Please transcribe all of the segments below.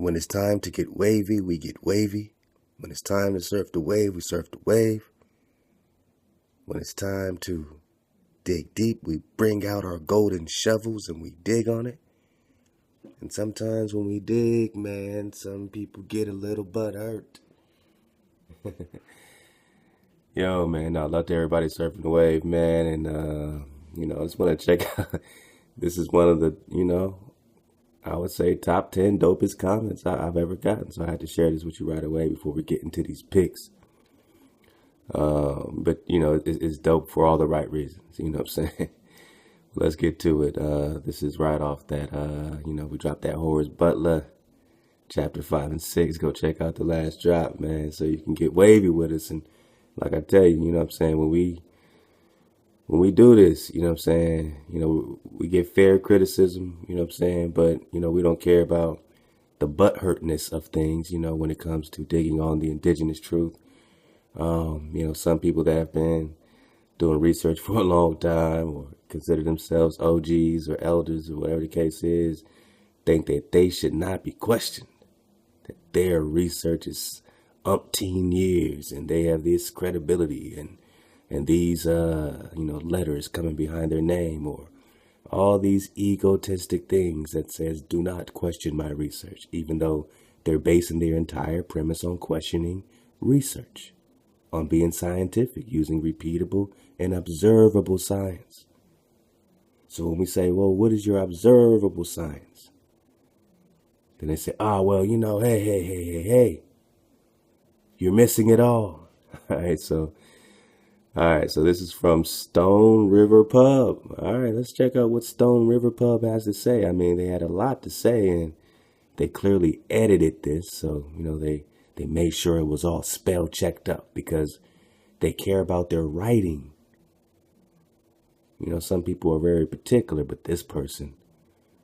When it's time to get wavy, we get wavy. When it's time to surf the wave, we surf the wave. When it's time to dig deep, we bring out our golden shovels and we dig on it. And sometimes when we dig, man, some people get a little butt hurt. Yo, man, I love to everybody surfing the wave, man. And, I just want to check out. This is one of the, I would say top 10 dopest comments I've ever gotten. So I had to share this with you right away before we get into these picks. But, it's dope for all the right reasons. You know what I'm saying? Let's get to it. This is right off that, we dropped that Horace Butler, chapter 5 and 6. Go check out the last drop, man, so you can get wavy with us. And like I tell you, you know what I'm saying, when we do this, you know what I'm saying, we get fair criticism, you know what I'm saying, but, we don't care about the butthurtness of things, when it comes to digging on the indigenous truth. Some people that have been doing research for a long time or consider themselves OGs or elders or whatever the case is, think that they should not be questioned, that their research is umpteen years and they have this credibility and these, letters coming behind their name, or all these egotistic things that says, do not question my research, even though they're basing their entire premise on questioning research, on being scientific, using repeatable and observable science. So when we say, well, what is your observable science? Then they say, hey, you're missing it all. All right, so this is from Stone River Pub. All right, let's check out what Stone River Pub has to say. I mean, they had a lot to say, and they clearly edited this, so, they made sure it was all spell checked up because they care about their writing. Some people are very particular, but this person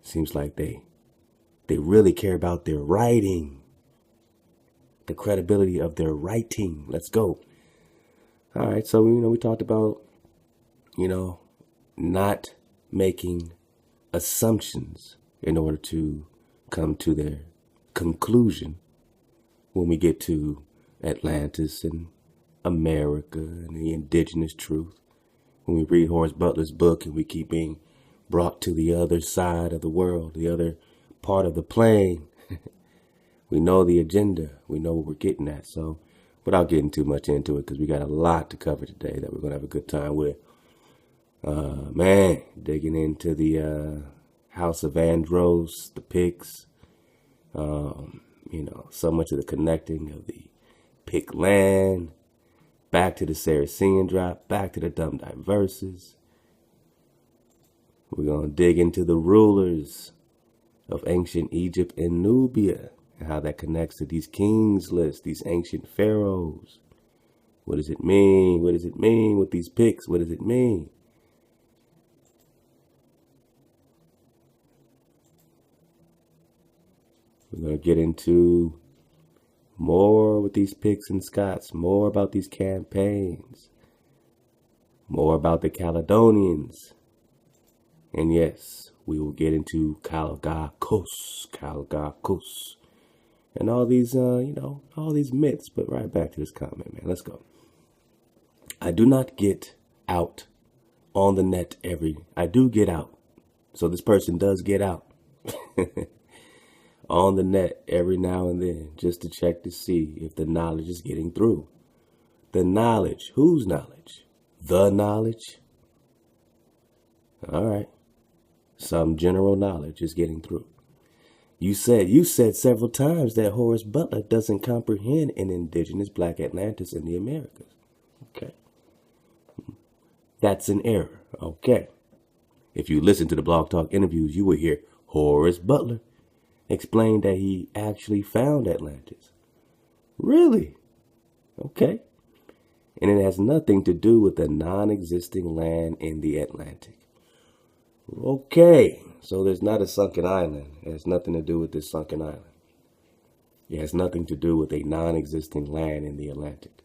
seems like they really care about their writing, the credibility of their writing. Let's go. All right, so, we talked about, not making assumptions in order to come to their conclusion when we get to Atlantis and America and the indigenous truth. When we read Horace Butler's book and we keep being brought to the other side of the world, the other part of the plane, we know the agenda. We know what we're getting at. So without getting too much into it, because we got a lot to cover today that we're going to have a good time with. Digging into the house of Andrus, the Picts, so much of the connecting of the Pict land, back to the Saracen drop, back to the dumb Diversas. We're going to dig into the rulers of ancient Egypt and Nubia and how that connects to these kings lists, these ancient pharaohs. What does it mean? What does it mean with these Picts? What does it mean? We're going to get into more with these Picts and Scots, more about these campaigns, more about the Caledonians. And yes, we will get into Calgacus, and all these, all these myths. But right back to this comment, man. Let's go. I do not get out on the net I do get out. So this person does get out. On the net every now and then, just to check to see if the knowledge is getting through. The knowledge. Whose knowledge? The knowledge? All right. Some general knowledge is getting through. You said several times that Horace Butler doesn't comprehend an indigenous black Atlantis in the Americas. Okay. That's an error. Okay. If you listen to the Blog Talk interviews, you will hear Horace Butler explained that he actually found Atlantis. Really? Okay. And it has nothing to do with the non-existing land in the Atlantic. Okay. So there's not a sunken island. It has nothing to do with this sunken island. It has nothing to do with a non-existing land in the Atlantic.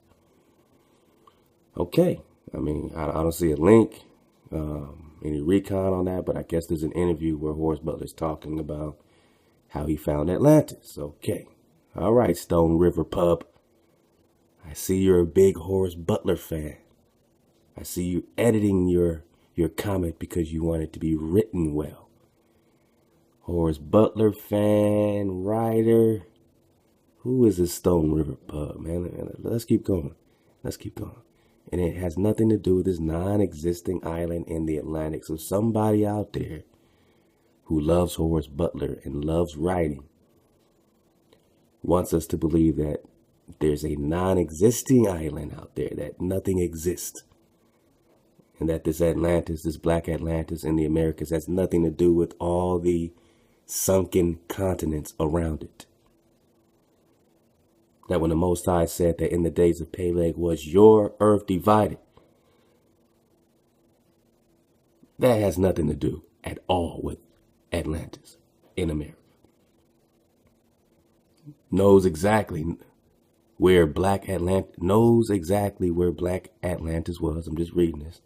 Okay. I mean, I don't see a link, any recon on that, but I guess there's an interview where Horace Butler's talking about how he found Atlantis. Okay. All right, Stone River Pub. I see you're a big Horace Butler fan. I see you editing your comment because you want it to be written well. Horace Butler fan, writer. Who is this Stone River Pub, man? Let's keep going. Let's keep going. And it has nothing to do with this non-existing island in the Atlantic. So somebody out there who loves Horace Butler and loves writing wants us to believe that there's a non-existing island out there, that nothing exists. And that this Atlantis, this black Atlantis in the Americas has nothing to do with all the sunken continents around it. That when the Most High said that in the days of Peleg was your earth divided, that has nothing to do at all with Atlantis in America. Knows exactly where black Atlantis was. I'm just reading this.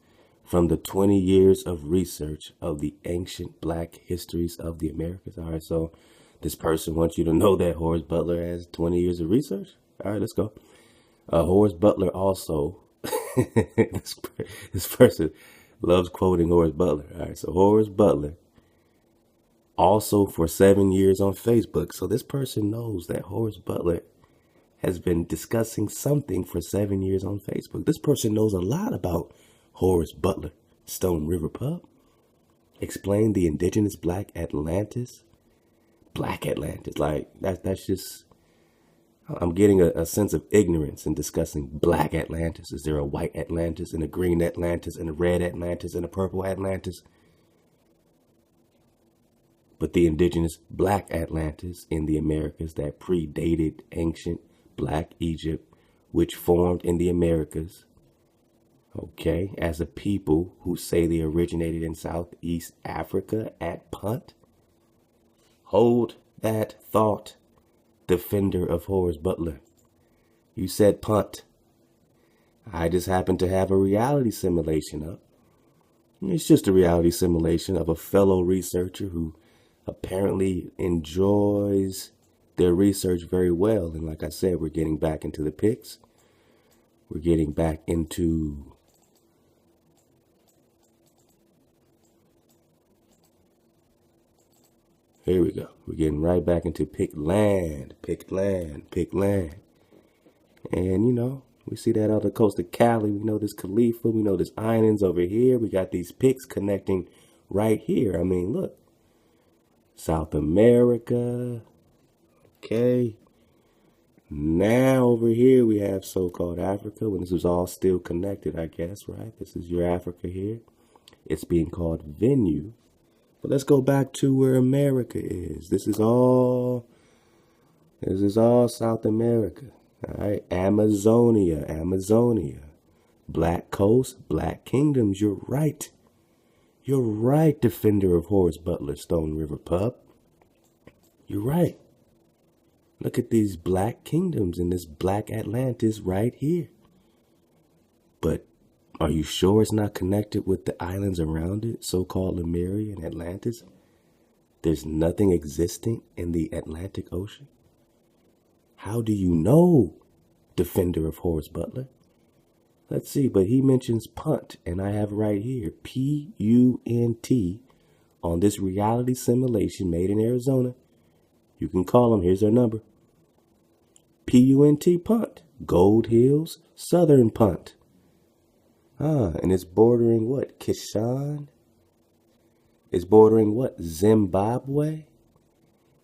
From the 20 years of research of the ancient black histories of the Americas. All right, so this person wants you to know that Horace Butler has 20 years of research. All right, let's go. Horace Butler also, this person loves quoting Horace Butler. All right, so Horace Butler also for 7 years on Facebook. So this person knows that Horace Butler has been discussing something for 7 years on Facebook. This person knows a lot about Horace Butler, Stone River Pub. Explain the indigenous black Atlantis. Black Atlantis, like that's just, I'm getting a sense of ignorance in discussing black Atlantis. Is there a white Atlantis and a green Atlantis and a red Atlantis and a purple Atlantis? But the indigenous black Atlantis in the Americas that predated ancient black Egypt, which formed in the Americas, okay, as a people who say they originated in Southeast Africa at Punt. Hold that thought, defender of Horace Butler. You said Punt. I just happen to have a reality simulation up. It's just a reality simulation of a fellow researcher who apparently enjoys their research very well. And like I said, we're getting back into the Picts. We're getting back into here we go. We're getting right back into Pict land. And, you know, we see that on the coast of Cali. We know this Khalifa. We know this islands over here. We got these Picts connecting right here. I mean, look. South America. Okay. Now over here we have so-called Africa. When this was all still connected, I guess, right? This is your Africa here. It's being called Venue. But let's go back to where America is. This is all South America. All right. Amazonia. Black Coast, Black Kingdoms. You're right. You're right, defender of Horace Butler, Stone River Pub. You're right. Look at these black kingdoms in this black Atlantis right here. But are you sure it's not connected with the islands around it, so-called Lemuria and Atlantis? There's nothing existing in the Atlantic Ocean? How do you know, defender of Horace Butler? Let's see, but he mentions Punt, and I have right here, P-U-N-T, on this reality simulation made in Arizona. You can call him, here's their number. P-U-N-T, Punt, Gold Hills, Southern Punt. And it's bordering what? Kishan? It's bordering what? Zimbabwe?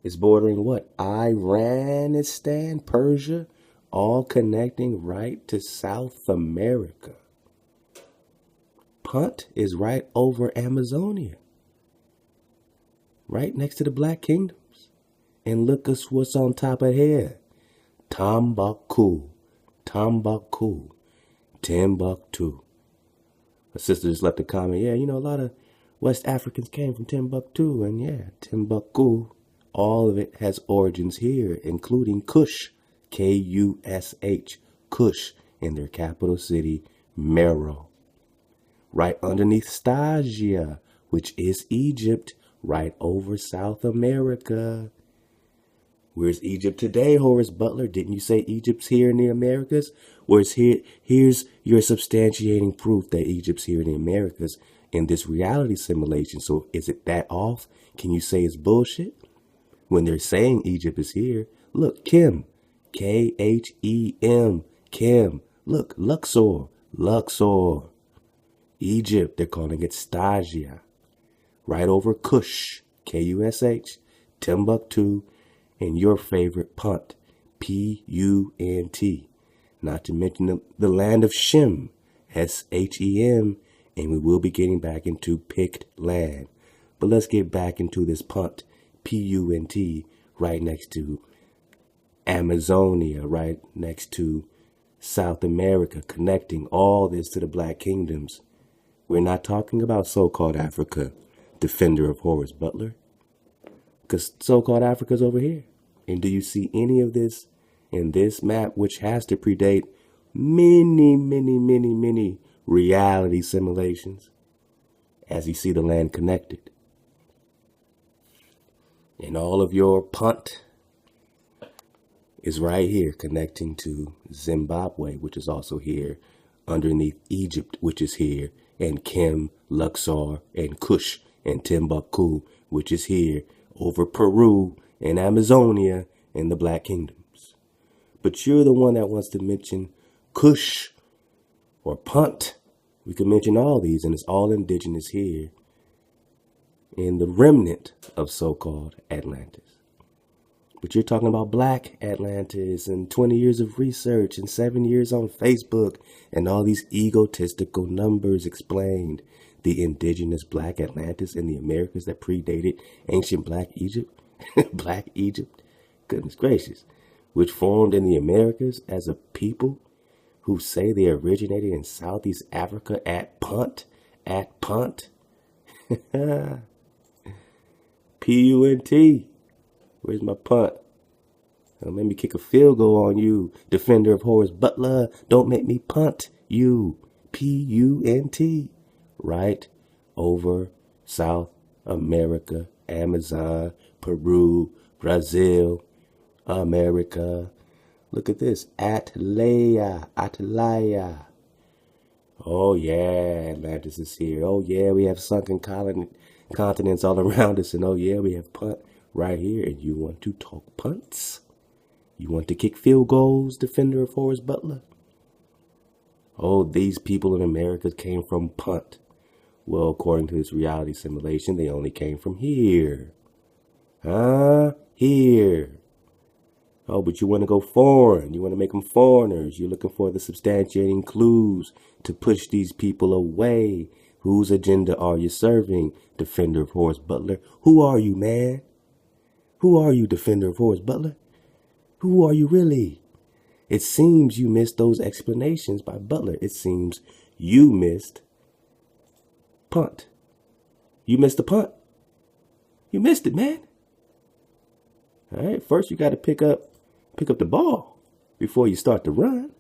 It's bordering what? Iranistan, Persia, all connecting right to South America. Punt is right over Amazonia, right next to the Black Kingdoms. And look at what's on top of here. Timbuktu. A sister just left a comment. Yeah, you know, a lot of West Africans came from Timbuktu. And yeah, Timbuktu, all of it has origins here, including Kush, K-U-S-H, Kush, in their capital city, Meroe. Right underneath Stasia, which is Egypt, right over South America. Where's Egypt today, Horace Butler? Didn't you say Egypt's here in the Americas? Where's here? Here's your substantiating proof that Egypt's here in the Americas in this reality simulation. So is it that off? Can you say it's bullshit? When they're saying Egypt is here, look, Kim, Khem, Kim. Look, Luxor. Egypt, they're calling it Stagia. Right over Kush, Kush, Timbuktu, and your favorite Punt, Punt. Not to mention the land of Shem, Shem, and we will be getting back into Pict land. But let's get back into this Punt, Punt, right next to Amazonia, right next to South America, connecting all this to the Black Kingdoms. We're not talking about so-called Africa, defender of Horace Butler, because so-called Africa's over here. And do you see any of this in this map, which has to predate many reality simulations, as you see the land connected? And all of your Punt is right here, connecting to Zimbabwe, which is also here, underneath Egypt, which is here, and Kim, Luxor, and Kush, and Timbuktu, which is here, over Peru, and Amazonia, and the Black Kingdoms. But you're the one that wants to mention Kush, or Punt. We could mention all these, and it's all indigenous here, in the remnant of so-called Atlantis. But you're talking about Black Atlantis and 20 years of research and 7 years on Facebook and all these egotistical numbers explained the indigenous Black Atlantis in the Americas that predated ancient Black Egypt. Black Egypt, goodness gracious, which formed in the Americas as a people who say they originated in Southeast Africa at Punt. Punt. Where's my punt? Don't make me kick a field goal on you, defender of Horace Butler. Don't make me punt you. Punt. Right over South America, Amazon, Peru, Brazil, America. Look at this. Atlaya. Oh yeah, Atlantis is here. Oh yeah, we have sunken continents all around us. And oh yeah, we have Punt right here. And you want to talk punts? You want to kick field goals, defender of Horace Butler? Oh, these people in America came from Punt. Well, according to this reality simulation, they only came from here. Here. Oh, but you want to go foreign. You want to make them foreigners. You're looking for the substantiating clues to push these people away. Whose agenda are you serving, defender of Horace Butler? Who are you, man? Who are you, defender of Horace Butler? Who are you really? It seems you missed those explanations by Butler. It seems you missed Punt. You missed the punt. You missed it, man. All right, first you got to pick up the ball before you start to run.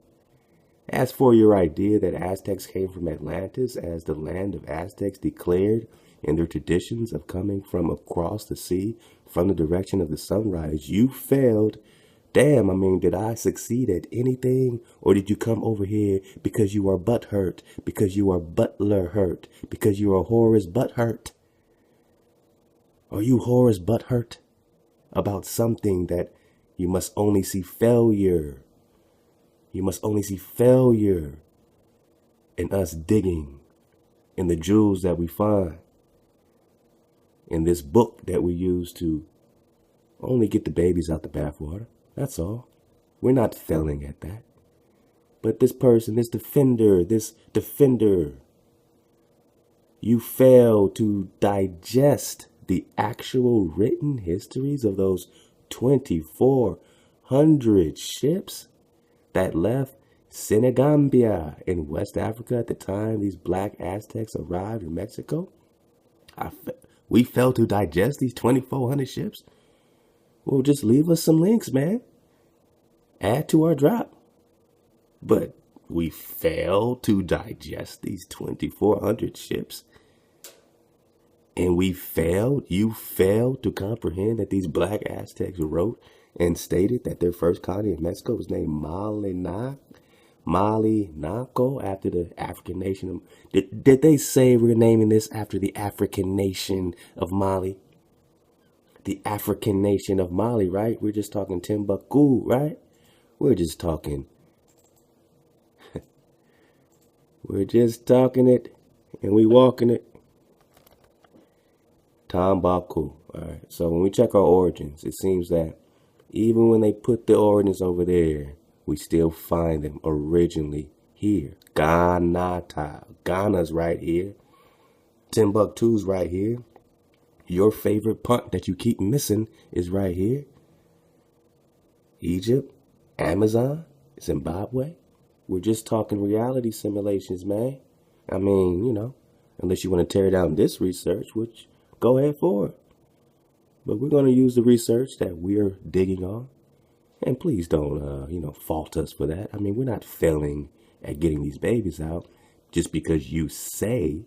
As for your idea that Aztecs came from Atlantis as the land of Aztecs declared in their traditions of coming from across the sea from the direction of the sunrise, you failed. Damn, I mean, did I succeed at anything? Or did you come over here because you are butthurt, because you are Butler hurt, because you are Horace Butthurt? Are you Horace Butthurt about something that you must only see failure? You must only see failure in us digging in the jewels that we find in this book that we use to only get the babies out the bathwater. That's all. We're not failing at that. But this person, this defender, you fail to digest the actual written histories of those 2,400 ships that left Senegambia in West Africa at the time these Black Aztecs arrived in Mexico. We failed to digest these 2,400 ships. Well, just leave us some links, man. Add to our drop. But we failed to digest these 2,400 ships. And you failed to comprehend that these black Aztecs wrote and stated that their first colony in Mexico was named Malinaco after the African nation. Did they say we're naming this after the African nation of Mali? The African nation of Mali, right? We're just talking Timbuktu, right? We're just talking it and we walking it. Timbuktu. All right. So when we check our origins, it seems that even when they put the origins over there, we still find them originally here. Ghana's right here. Timbuktu's right here. Your favorite punt that you keep missing is right here. Egypt, Amazon, Zimbabwe. We're just talking reality simulations, man. I mean, unless you want to tear down this research, which go ahead for it. But we're going to use the research that we're digging on. And please don't, fault us for that. I mean, we're not failing at getting these babies out just because you say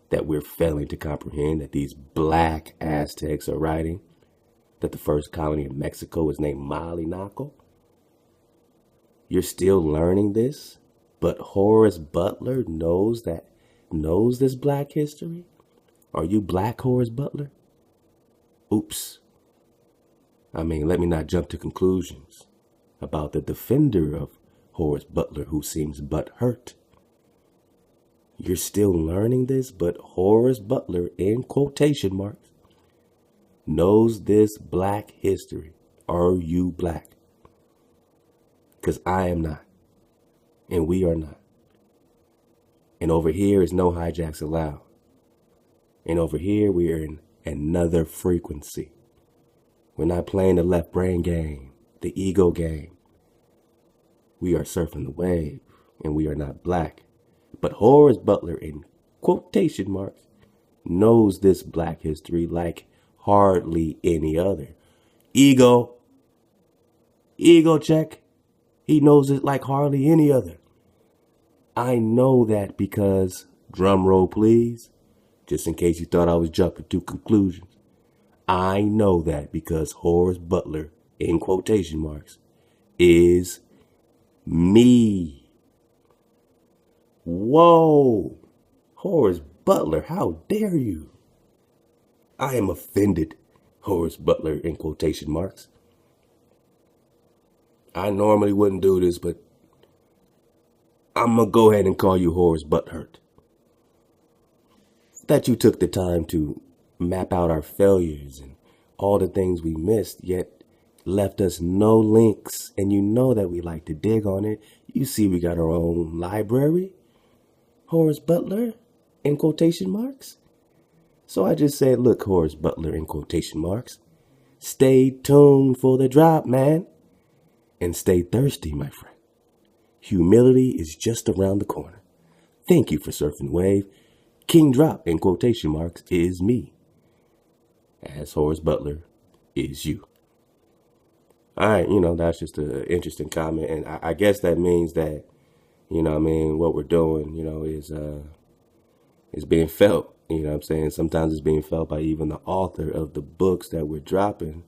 that we're failing to comprehend that these black Aztecs are writing that the first colony of Mexico was named Malinaco. You're still learning this, but Horace Butler knows this black history? Are you black, Horace Butler? Oops. I mean, let me not jump to conclusions about the defender of Horace Butler who seems butthurt. You're still learning this, but Horace Butler, in quotation marks, knows this black history. Are you black? Because I am not. And we are not. And over here is no hijacks allowed. And over here we are in another frequency. We're not playing the left brain game, the ego game. We are surfing the wave, and we are not black. But Horace Butler, in quotation marks, knows this black history like hardly any other. Ego check. He knows it like hardly any other. I know that because, drum roll please, just in case you thought I was jumping to conclusions. I know that because Horace Butler, in quotation marks, is me. Whoa, Horace Butler, how dare you? I am offended, Horace Butler, in quotation marks. I normally wouldn't do this, but I'm going to go ahead and call you Horace Butthurt. That you took the time to map out our failures and all the things we missed, yet left us no links, and you know that we like to dig on it. You see we got our own library, Horace Butler, in quotation marks. So I just said, look, Horace Butler, in quotation marks, stay tuned for the drop, man. And stay thirsty, my friend. Humility is just around the corner. Thank you for surfing the wave. Kingdrop, in quotation marks, is me. As Horace Butler is you. All right, that's just an interesting comment. And I guess that means that, what we're doing, is being felt. You know what I'm saying? Sometimes it's being felt by even the author of the books that we're dropping.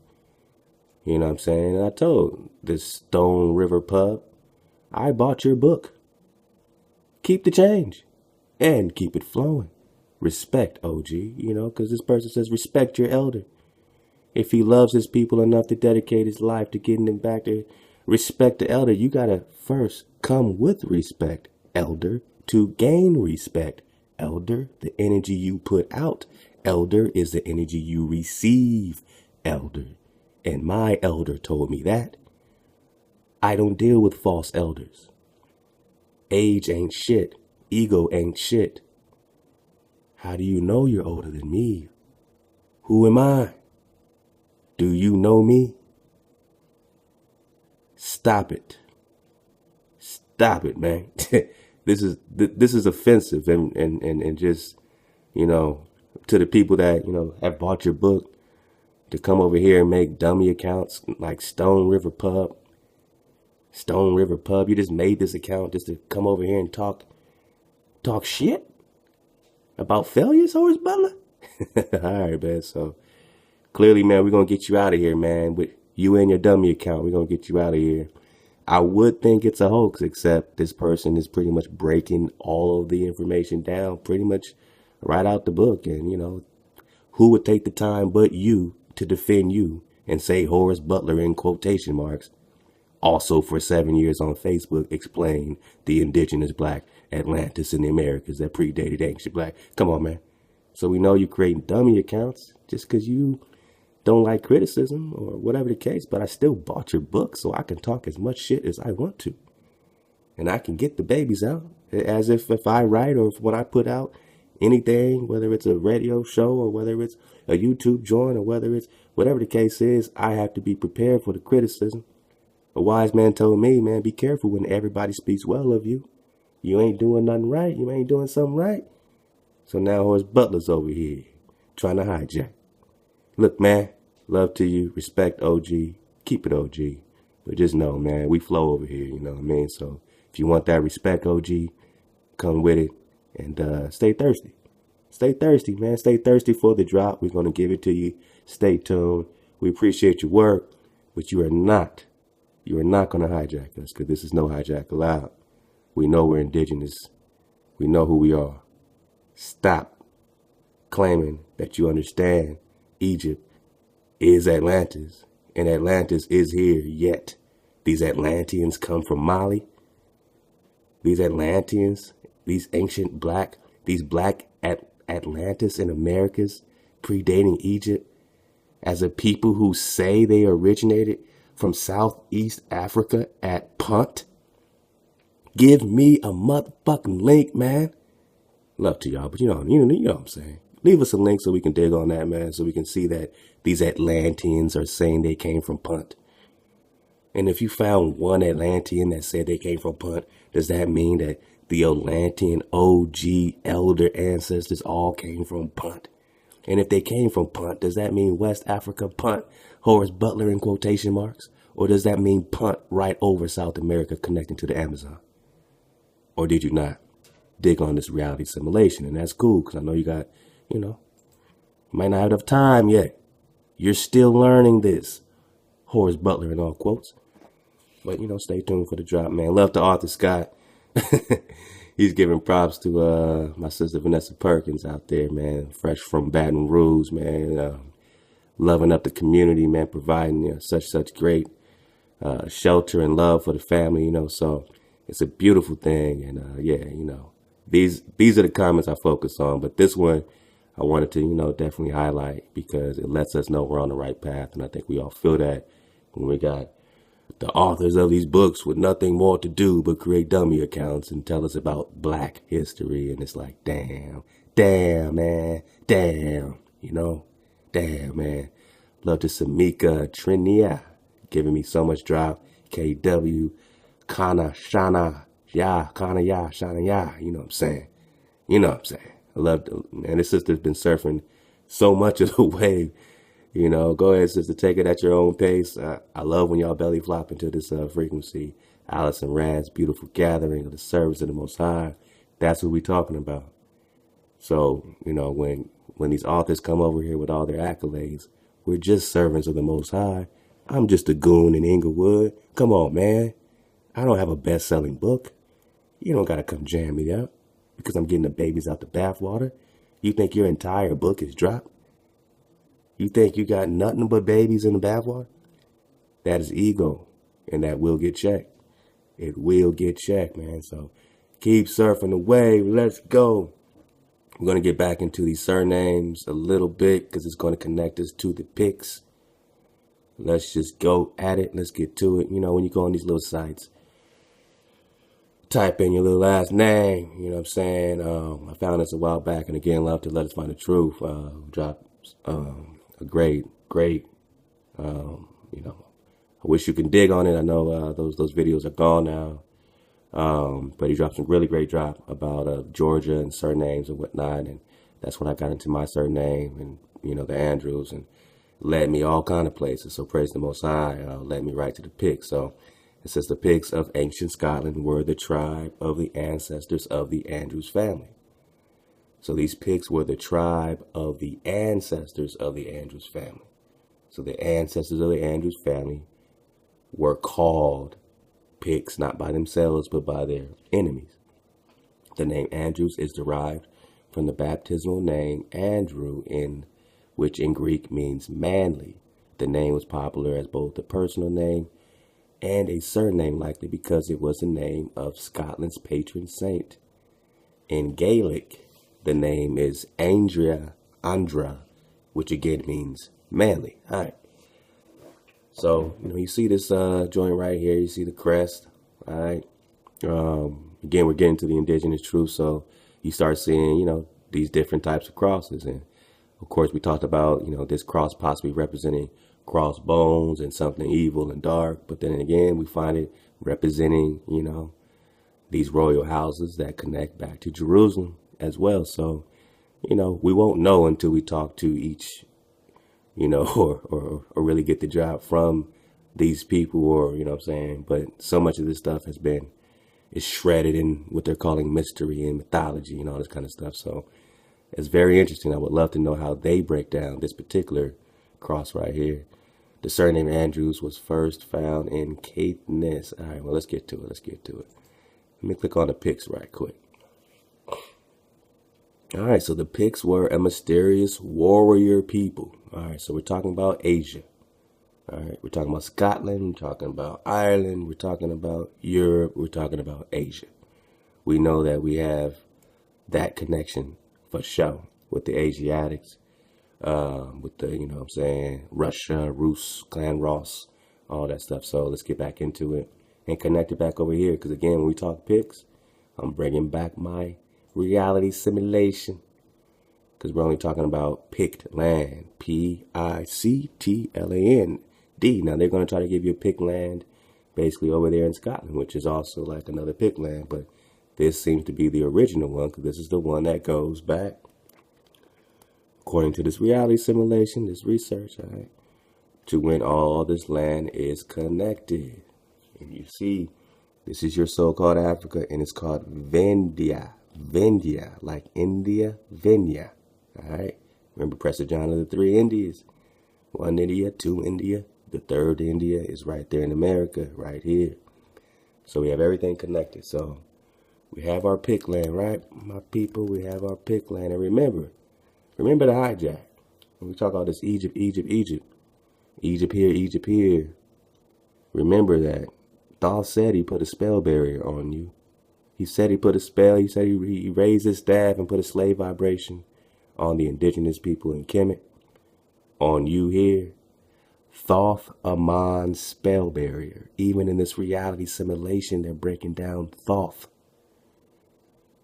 You know what I'm saying? And I told this Stone River pub, I bought your book. Keep the change and keep it flowing. Respect, OG, because this person says respect your elder. If he loves his people enough to dedicate his life to getting them back to respect the elder, you got to first come with respect, elder, to gain respect. Elder, the energy you put out. Elder is the energy you receive, elder. And my elder told me that. I don't deal with false elders. Age ain't shit. Ego ain't shit. How do you know you're older than me? Who am I? Do you know me? Stop it. Stop it, man. This is offensive and just, to the people that, have bought your book, to come over here and make dummy accounts like Stone River Pub. Stone River Pub, you just made this account just to come over here and talk shit about failures, Horace Butler? All right, man. So clearly, man, we're going to get you out of here, man. With you and your dummy account, we're going to get you out of here. I would think it's a hoax, except this person is pretty much breaking all of the information down pretty much right out the book. And, who would take the time but you to defend you and say Horace Butler in quotation marks? Also for 7 years on Facebook explain the indigenous black Atlantis in the Americas that predated ancient black. Come on, man. So we know you're creating dummy accounts just because you don't like criticism or whatever the case, but I still bought your book so I can talk as much shit as I want to. And I can get the babies out as if I write or when I put out anything, whether it's a radio show or whether it's a YouTube joint or whether it's whatever the case is, I have to be prepared for the criticism. A wise man told me, man, be careful when everybody speaks well of you. You ain't doing nothing right. You ain't doing something right. So now Horace Butler's over here trying to hijack. Look, man, love to you. Respect OG. Keep it OG. But just know, man, we flow over here, you know what I mean? So if you want that respect, OG, come with it and stay thirsty. Stay thirsty, man. Stay thirsty for the drop. We're going to give it to you. Stay tuned. We appreciate your work, but you are not going to hijack us because this is no hijack allowed. We know we're indigenous. We know who we are. Stop claiming that you understand Egypt is Atlantis and Atlantis is here yet. These Atlanteans come from Mali. These Atlanteans, these ancient black Atlantis in Americas predating Egypt as a people who say they originated from Southeast Africa at Punt. Give me a motherfucking link, man. Love to y'all, but you know what I'm saying. Leave us a link so we can dig on that, man, so we can see that these Atlanteans are saying they came from Punt. And if you found one Atlantean that said they came from Punt, does that mean that the Atlantean OG elder ancestors all came from Punt? And if they came from Punt, does that mean West Africa Punt, Horace Butler in quotation marks? Or does that mean Punt right over South America connecting to the Amazon? Or did you not dig on this reality simulation? And that's cool, because I know you got, might not have enough time yet. You're still learning this. Horace Butler in all quotes. But, stay tuned for the drop, man. Love to Arthur Scott. He's giving props to my sister Vanessa Perkins out there, man. Fresh from Baton Rouge, man. Loving up the community, man. Providing such great shelter and love for the family, So it's a beautiful thing. And these are the comments I focus on. But this one I wanted to, definitely highlight because it lets us know we're on the right path. And I think we all feel that when we got the authors of these books with nothing more to do but create dummy accounts and tell us about black history. And it's like, damn, man, damn, damn, man. Love to Samika Trinia giving me so much drop. KW, Kana, Shana, Ya, Kana, Ya, Shana, Ya. You know what I'm saying? I love, and this sister's been surfing so much of the wave. Go ahead, sister, take it at your own pace. I love when y'all belly flop into this frequency. Alice and Rad's beautiful gathering of the service of the Most High. That's what we're talking about. So, when these authors come over here with all their accolades, we're just servants of the Most High. I'm just a goon in Inglewood. Come on, man. I don't have a best-selling book. You don't got to come jam me up because I'm getting the babies out the bathwater. You think your entire book is dropped? You think you got nothing but babies in the bathwater? That is ego, and that will get checked. It will get checked, man. So keep surfing the wave. Let's go. We're going to get back into these surnames a little bit because it's going to connect us to the Picts. Let's just go at it. Let's get to it. When you go on these little sites, type in your little last name. You know what I'm saying? I found this a while back, and again, love to let us find the truth. Drop a great, I wish you can dig on it. I know those videos are gone now. But he dropped some really great drop about Georgia and surnames and whatnot. And that's when I got into my surname and, the Andrus, and led me all kind of places. So praise the Most High, led me right to the Picts. So it says the Picts of ancient Scotland were the tribe of the ancestors of the Andrus family. So these Picts were the tribe of the ancestors of the Andrus family. So the ancestors of the Andrus family were called Picts, not by themselves, but by their enemies. The name Andrus is derived from the baptismal name Andrew, which in Greek means manly. The name was popular as both a personal name and a surname, likely because it was the name of Scotland's patron saint. In Gaelic, the name is Andrea, which again means manly. All right. So, you see this joint right here. You see the crest. All right. Again, we're getting to the indigenous truth. So you start seeing, these different types of crosses. And of course, we talked about, this cross possibly representing crossbones and something evil and dark. But then again, we find it representing, these royal houses that connect back to Jerusalem as well. So, we won't know until we talk to each, or really get the job from these people, or, but so much of this stuff is shredded in what they're calling mystery and mythology and all this kind of stuff. So it's very interesting. I would love to know how they break down this particular cross right here. The surname Andrews was first found in Caithness. All right, well, let's get to it. Let me click on the Picts right quick. All right, so the Picts were a mysterious warrior people. All right, so we're talking about Asia. All right, we're talking about Scotland, we're talking about Ireland, we're talking about Europe, we're talking about Asia. We know that we have that connection for sure with the Asiatics, with the, Russia, Rus, Clan Ross, all that stuff. So let's get back into it and connect it back over here. Because again, when we talk Picts, I'm bringing back my reality simulation. Because we're only talking about Pict land, Pictland. Now they're going to try to give you a Pict land basically over there in Scotland, which is also like another Pict land. But this seems to be the original one, because this is the one that goes back, according to this reality simulation, this research, all right, to when all this land is connected. And you see, this is your so-called Africa, and it's called Vendia, like India, Venya. All right. Remember Prester John of the three Indias. One India, two India. The third India is right there in America, right here. So we have everything connected. So we have our Pict land, right? My people, we have our Pict land. And remember the hijack. When we talk about this Egypt here. Remember that Thoth said he put a spell barrier on you. He said he put a spell. He said he raised his staff and put a slave vibration on the indigenous people in Kemet. On you here. Thoth Amon spell barrier. Even in this reality simulation, they're breaking down Thoth.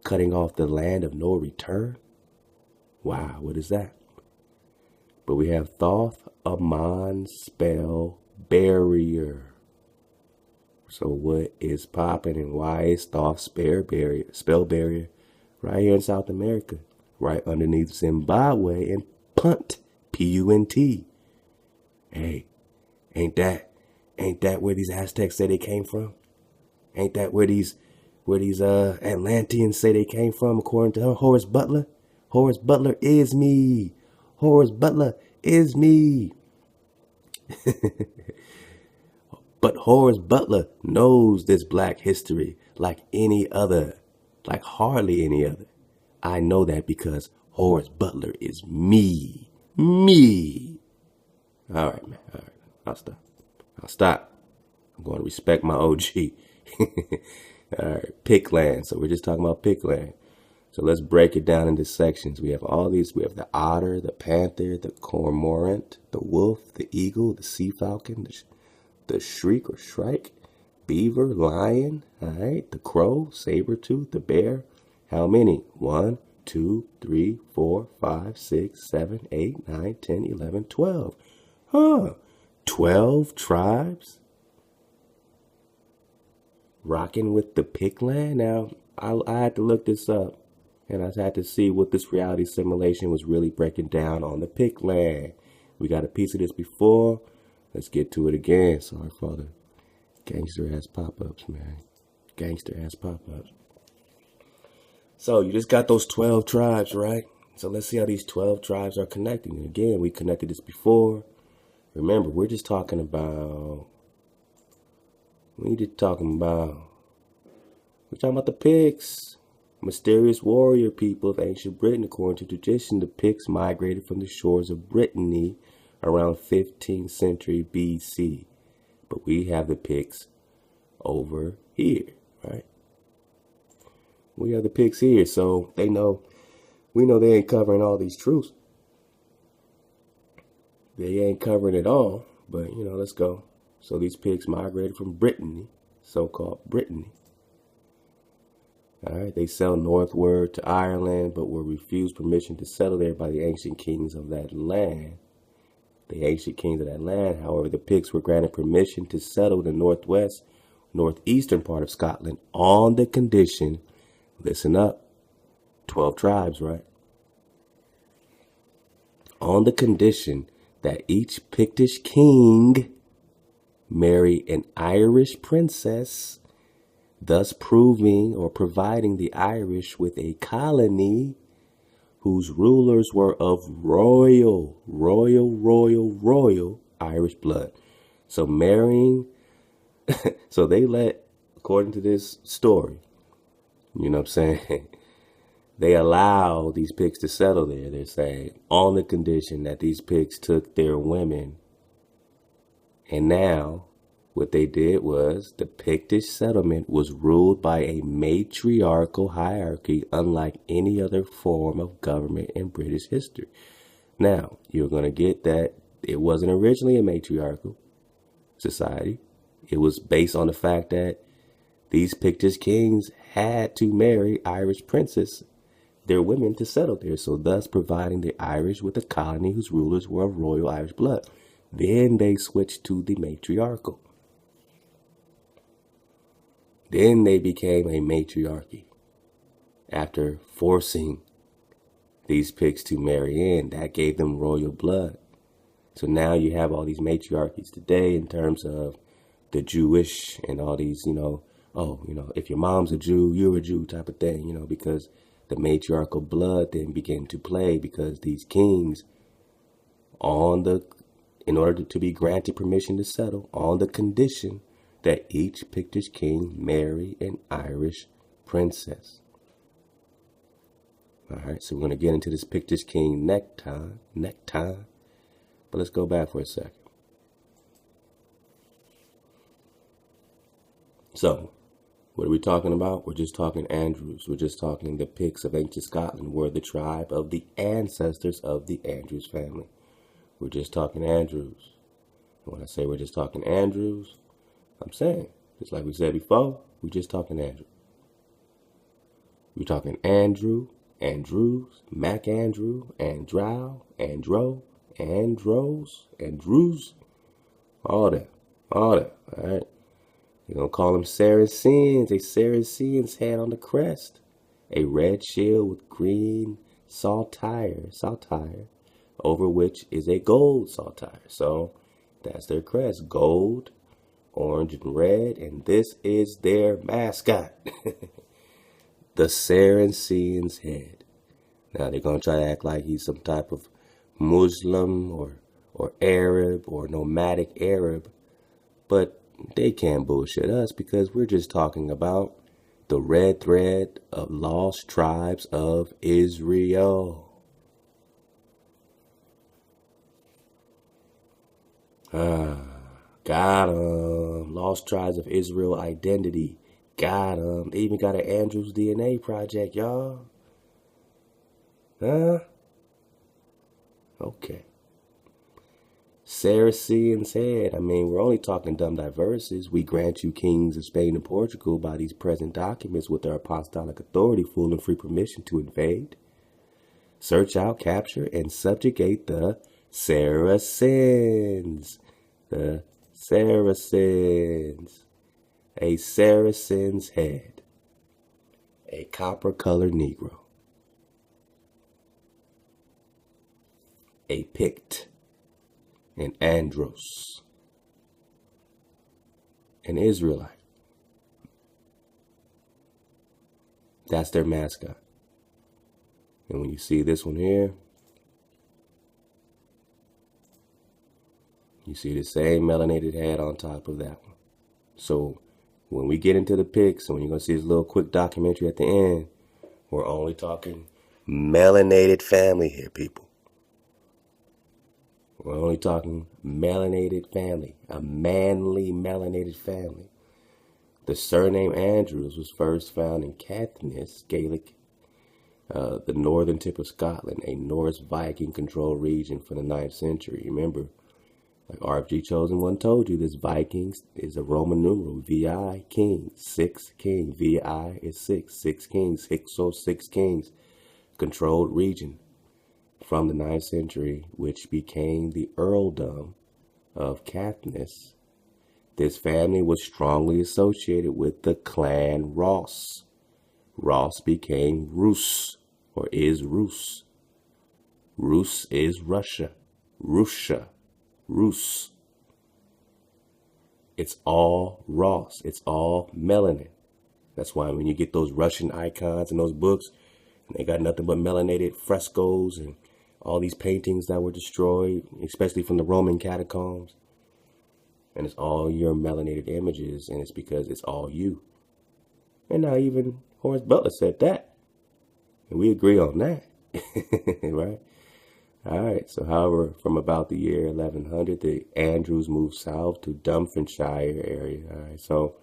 Cutting off the land of no return. Wow, what is that? But we have Thoth Amon spell barrier. So what is popping, and why is Thoth spell barrier right here in South America, right underneath Zimbabwe and Punt, P-U-N-T? Hey, ain't that where these Aztecs say they came from? Ain't that where these Atlanteans say they came from, according to Horace Butler? Horace Butler is me. Horace Butler is me. But Horace Butler knows this black history like any other, like hardly any other. I know that because Horace Butler is me. Me. All right, man. All right. I'll stop. I'm going to respect my OG. All right. Pict land. So we're just talking about Pict land. So let's break it down into sections. We have all these. We have the otter, the panther, the cormorant, the wolf, the eagle, the sea falcon, the shriek or shrike, beaver, lion, all right, the crow, saber-tooth, the bear. How many? 1, 2, 3, 4, 5, 6, 7, 8, 9, 10, 11, 12. 12 tribes rocking with the Pict land. Now, I had to look this up, and I had to see what this reality simulation was really breaking down on the Pict land. We got a piece of this before. Let's get to it again. Sorry for all the gangster ass pop-ups, man. Gangster ass pop-ups. So you just got those 12 tribes, right? So let's see how these 12 tribes are connecting. And again, we connected this before. Remember, we're talking about the Picts, mysterious warrior people of ancient Britain. According to tradition, the Picts migrated from the shores of Brittany around 15th century BC. But we have the Picts over here, right? We have the Picts here, so we know they ain't covering all these truths. They ain't covering it all, but let's go. So these Picts migrated from Brittany, so-called Brittany. All right, they sailed northward to Ireland, but were refused permission to settle there by the ancient kings of that land. However, the Picts were granted permission to settle the northeastern part of Scotland on the condition, listen up, 12 tribes, right? On the condition that each Pictish king marry an Irish princess, thus providing the Irish with a colony whose rulers were of royal Irish blood. So so they let, according to this story, they allow these Picts to settle there. They're saying on the condition that these Picts took their women. And now what they did was the Pictish settlement was ruled by a matriarchal hierarchy unlike any other form of government in British history. Now, you're going to get that it wasn't originally a matriarchal society. It was based on the fact that these Pictish kings had to marry Irish princes, their women, to settle there, so thus providing the Irish with a colony whose rulers were of royal Irish blood. Then they switched to the matriarchal. Then they became a matriarchy. After forcing these Picts to marry in, that gave them royal blood. So now you have all these matriarchies today in terms of the Jewish and all these, if your mom's a Jew, you're a Jew type of thing, because the matriarchal blood then began to play because these kings, in order to be granted permission to settle, on the condition that each Pictish king marry an Irish princess. All right, so we're going to get into this Pictish king next time. But let's go back for a second. So, what are we talking about? We're just talking Andrus. We're just talking the Picts of ancient Scotland were the tribe of the ancestors of the Andrus family. We're just talking Andrus. And when I say we're just talking Andrus, I'm saying, just like we said before, we're just talking Andrew. We're talking Andrew, Andrews, Mac Andrew, Androw, Andro, Andrews, all that, all right? You're going to call them Saracens. A Saracen's head on the crest. A red shield with green saltire, over which is a gold saltire. So that's their crest, gold, orange, and red. And this is their mascot, the Saracen's head. Now they're going to try to act like he's some type of Muslim or Arab or nomadic Arab. But they can't bullshit us because we're just talking about the red thread of lost tribes of Israel. Got 'em. Lost tribes of Israel identity. Got 'em. They even got an Andrus DNA project, y'all. Huh? Okay. Saracen's head. I mean, we're only talking dumb Diversas. We grant you kings of Spain and Portugal by these present documents with their apostolic authority, full and free permission to invade, search out, capture, and subjugate the Saracens. The Saracens. A Saracen's head. A copper-colored Negro. A Pict. An Andrus, an Israelite. That's their mascot. And when you see this one here, you see the same melanated head on top of that one. So when we get into the Picts, and when you're going to see this little quick documentary at the end, we're only talking melanated family here, people. We're only talking melanated family, a manly melanated family. The surname Andrus was first found in Caithness, Gaelic, the northern tip of Scotland, a Norse Viking-controlled region from the 9th century. Remember, like RFG Chosen One told you, this Vikings is a Roman numeral, VI, king, 6 king, VI is 6, 6 kings, Hyksos, 6 kings, controlled region from the 9th century, which became the earldom of Caithness. This family was strongly associated with the clan Ross. Ross became Rus, or is Rus. Rus is Russia. Russia. Rus. It's all Ross. It's all melanin. That's why when you get those Russian icons in those books, and they got nothing but melanated frescoes and all these paintings that were destroyed, especially from the Roman catacombs. And it's all your melanated images, and it's because it's all you. And now even Horace Butler said that. And we agree on that. Right? All right. So, however, from about the year 1100, the Andrews moved south to Dumfriesshire area. All right. So,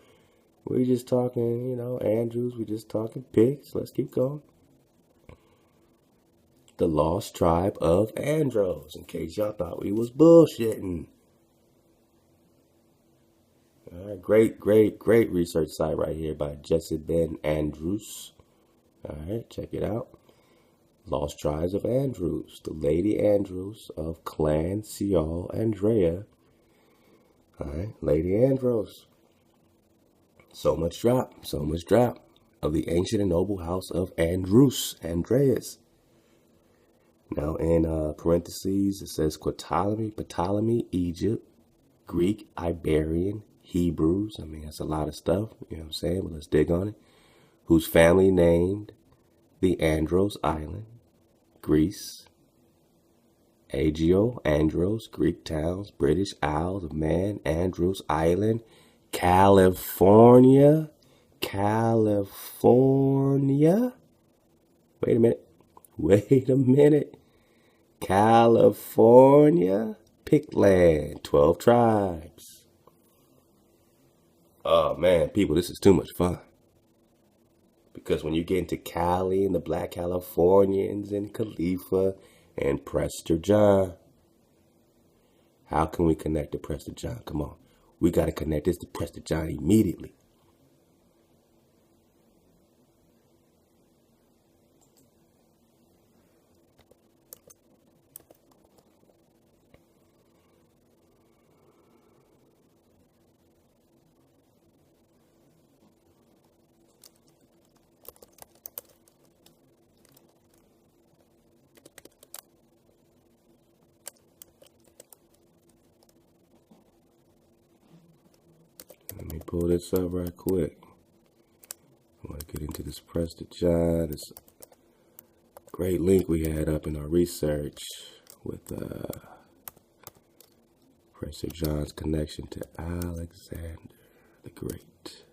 we're just talking, Andrews. We're just talking Picts. Let's keep going. The lost tribe of Andros, in case y'all thought we was bullshitting. All right, great research site right here by Jesse Ben Andrus. All right, check it out. Lost Tribes of Andrews, the Lady Andrews of Clan Siol, Andrea. All right, Lady Andros. So much drop of the ancient and noble house of Andrus, Andreas. Now in parentheses, it says Ptolemy, Egypt, Greek, Iberian, Hebrews. I mean, that's a lot of stuff, you know what I'm saying? But let's dig on it. Whose family named the Andros Island, Greece. Aegeo, Andros, Greek towns, British Isles of Man, Andros Island, California. Wait a minute. California, Pict land, 12 tribes. Oh man, people, this is too much fun. Because when you get into Cali and the Black Californians and Khalifa and Prester John, how can we connect to Prester John? Come on. We got to connect this to Prester John immediately. Let me pull this up right quick. I want to get into this Prester John, this great link we had up in our research with Prester John's connection to Alexander the Great.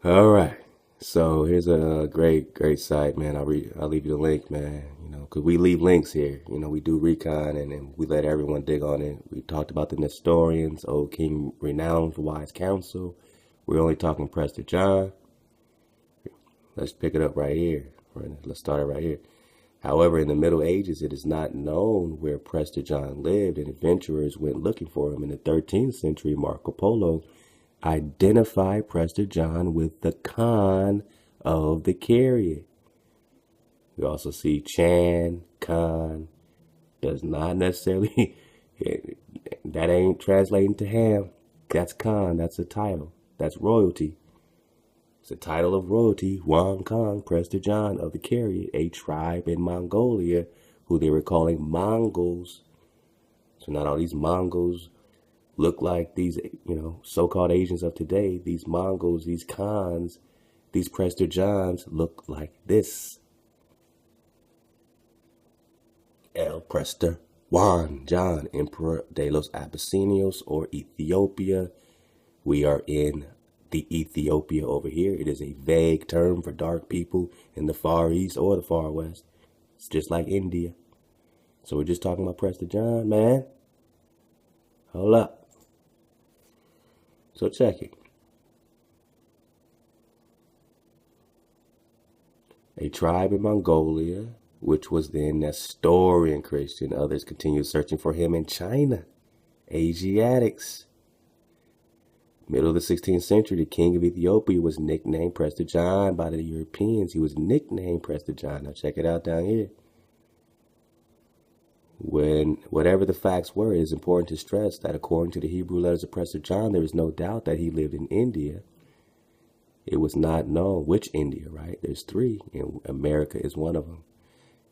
All right. So here's a great site, man. I'll leave you the link, man. Because we leave links here. We do recon and we let everyone dig on it. We talked about the Nestorians, old king renowned for wise counsel. We're only talking Prester John. Let's pick it up right here. Let's start it right here. However, in the Middle Ages, it is not known where Prester John lived, and adventurers went looking for him. In the 13th century, Marco Polo identified Prester John with the Khan of the Carrier. We also see Chan, Khan, does not necessarily, that ain't translating to Ham. That's Khan, that's a title. That's royalty. It's a title of royalty. Wang Kong, Prester John of the Chariot, a tribe in Mongolia who they were calling Mongols. So not all these Mongols look like these, so-called Asians of today. These Mongols, these Khans, these Prester Johns look like this. El Prester Juan John, Emperor de los Abyssinios, or Ethiopia. We are in the Ethiopia over here. It is a vague term for dark people in the Far East or the Far West. It's just like India. So we're just talking about Prester John, man. Hold up. So check it. A tribe in Mongolia, which was then Nestorian Christian. Others continued searching for him in China. Asiatics. Middle of the 16th century, the king of Ethiopia was nicknamed Prester John by the Europeans. He was nicknamed Prester John. Now check it out down here. Whatever the facts were, it is important to stress that according to the Hebrew letters of Prester John, there is no doubt that he lived in India. It was not known which India, right? There's three, and America is one of them.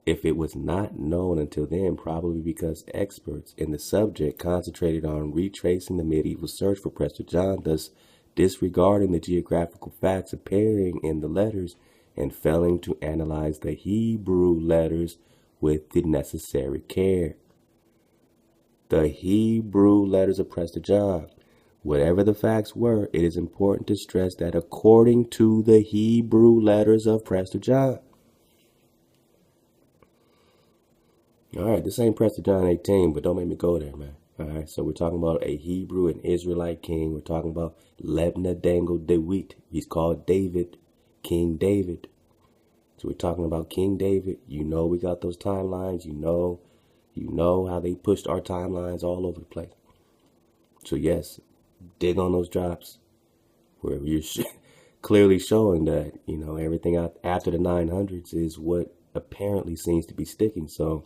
If it was not known until then, probably because experts in the subject concentrated on retracing the medieval search for Prester John, thus disregarding the geographical facts appearing in the letters and failing to analyze the Hebrew letters with the necessary care. The Hebrew letters of Prester John. Whatever the facts were, it is important to stress that according to the Hebrew letters of Prester John. All right, this ain't Prester John 18, but don't make me go there, man. All right, so we're talking about a Hebrew and Israelite king. We're talking about Lebna Dango Dewit. He's called David, King David. So we're talking about King David. You know we got those timelines. You know how they pushed our timelines all over the place. So yes, dig on those drops where you're clearly showing that, everything after the 900s is what apparently seems to be sticking. So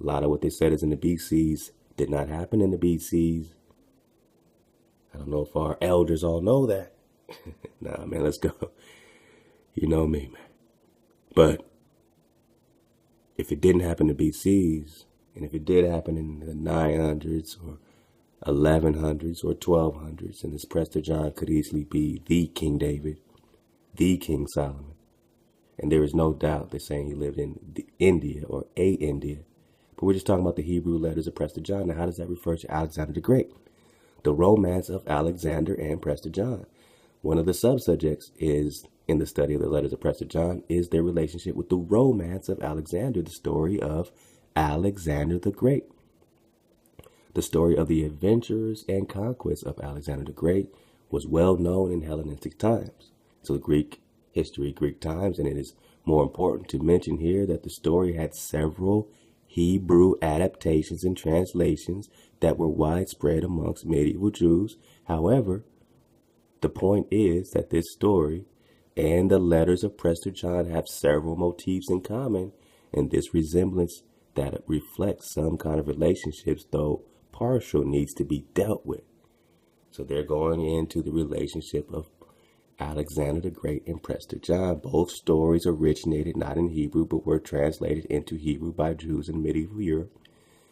a lot of what they said is in the BCs did not happen in the BCs. I don't know if our elders all know that. Nah, man, let's go. You know me, man. But if it didn't happen in the BCs, and if it did happen in the 900s or 1100s or 1200s, and this Prester John could easily be the King David, the King Solomon. And there is no doubt they're saying he lived in India or a India. But we're just talking about the Hebrew letters of Prester John. Now, how does that refer to Alexander the Great? The romance of Alexander and Prester John. One of the subsubjects is, in the study of the letters of Prester John, is their relationship with the romance of Alexander, the story of Alexander the Great. The story of the adventures and conquests of Alexander the Great was well known in Hellenistic times. So the Greek history, Greek times, and it is more important to mention here that the story had several Hebrew adaptations and translations that were widespread amongst medieval Jews. However, the point is that this story and the letters of Prester John have several motifs in common, and this resemblance that reflects some kind of relationships, though partial, needs to be dealt with. So they're going into the relationship of Alexander the Great and Prester John. Both stories originated not in Hebrew, but were translated into Hebrew by Jews in medieval Europe.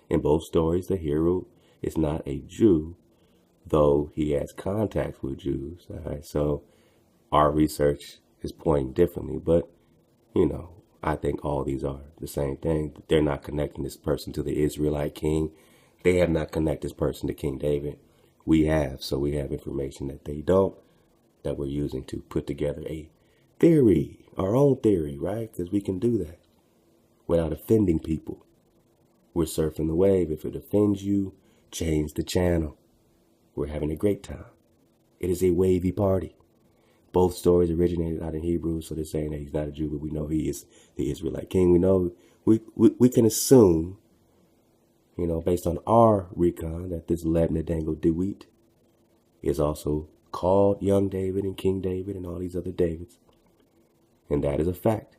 In both stories, the hero is not a Jew, though he has contacts with Jews. All right, so our research is pointing differently, but, I think all these are the same thing. They're not connecting this person to the Israelite king. They have not connected this person to King David. We have, so we have information that they don't, that we're using to put together a theory, our own theory, right? Because we can do that without offending people. We're surfing the wave. If it offends you, change the channel. We're having a great time. It is a wavy party. Both stories originated out in Hebrew, so they're saying that he's not a Jew, but we know he is the Israelite king. We know, we can assume, based on our recon, that this Lebna Dango Dewit is also called Young David and King David and all these other Davids. And that is a fact.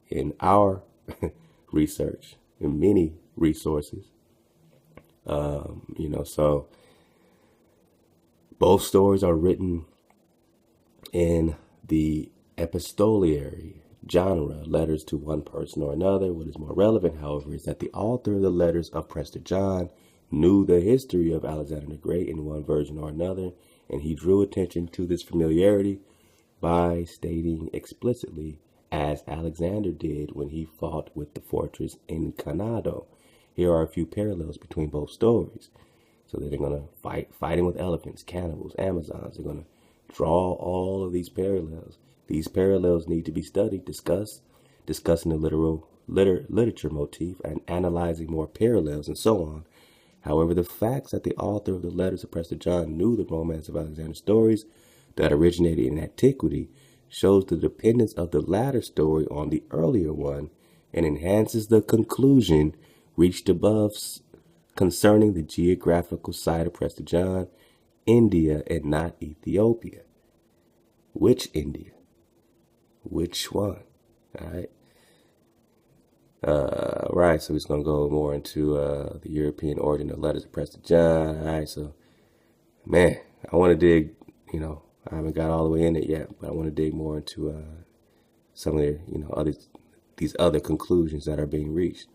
In our research and many resources. So both stories are written in the epistolary genre, letters to one person or another. What is more relevant, however, is that the author of the letters of Prester John knew the history of Alexander the Great in one version or another, and he drew attention to this familiarity by stating explicitly, as Alexander did when he fought with the fortress in Canado. Here are a few parallels between both stories. So they're going to fighting with elephants, cannibals, Amazons. They're going to draw all of these parallels. These parallels need to be studied, discussed, discussing the literature motif and analyzing more parallels and so on. However, the facts that the author of the letters of Prester John knew the romance of Alexander's stories that originated in antiquity shows the dependence of the latter story on the earlier one and enhances the conclusion reached above concerning the geographical site of Prester John, India and not Ethiopia. Which India? Which one? All right. Right, so we're going to go more into the European origin of letters of Prester John. All right, so, man, I want to dig, I haven't got all the way in it yet, but I want to dig more into some of the, these other conclusions that are being reached.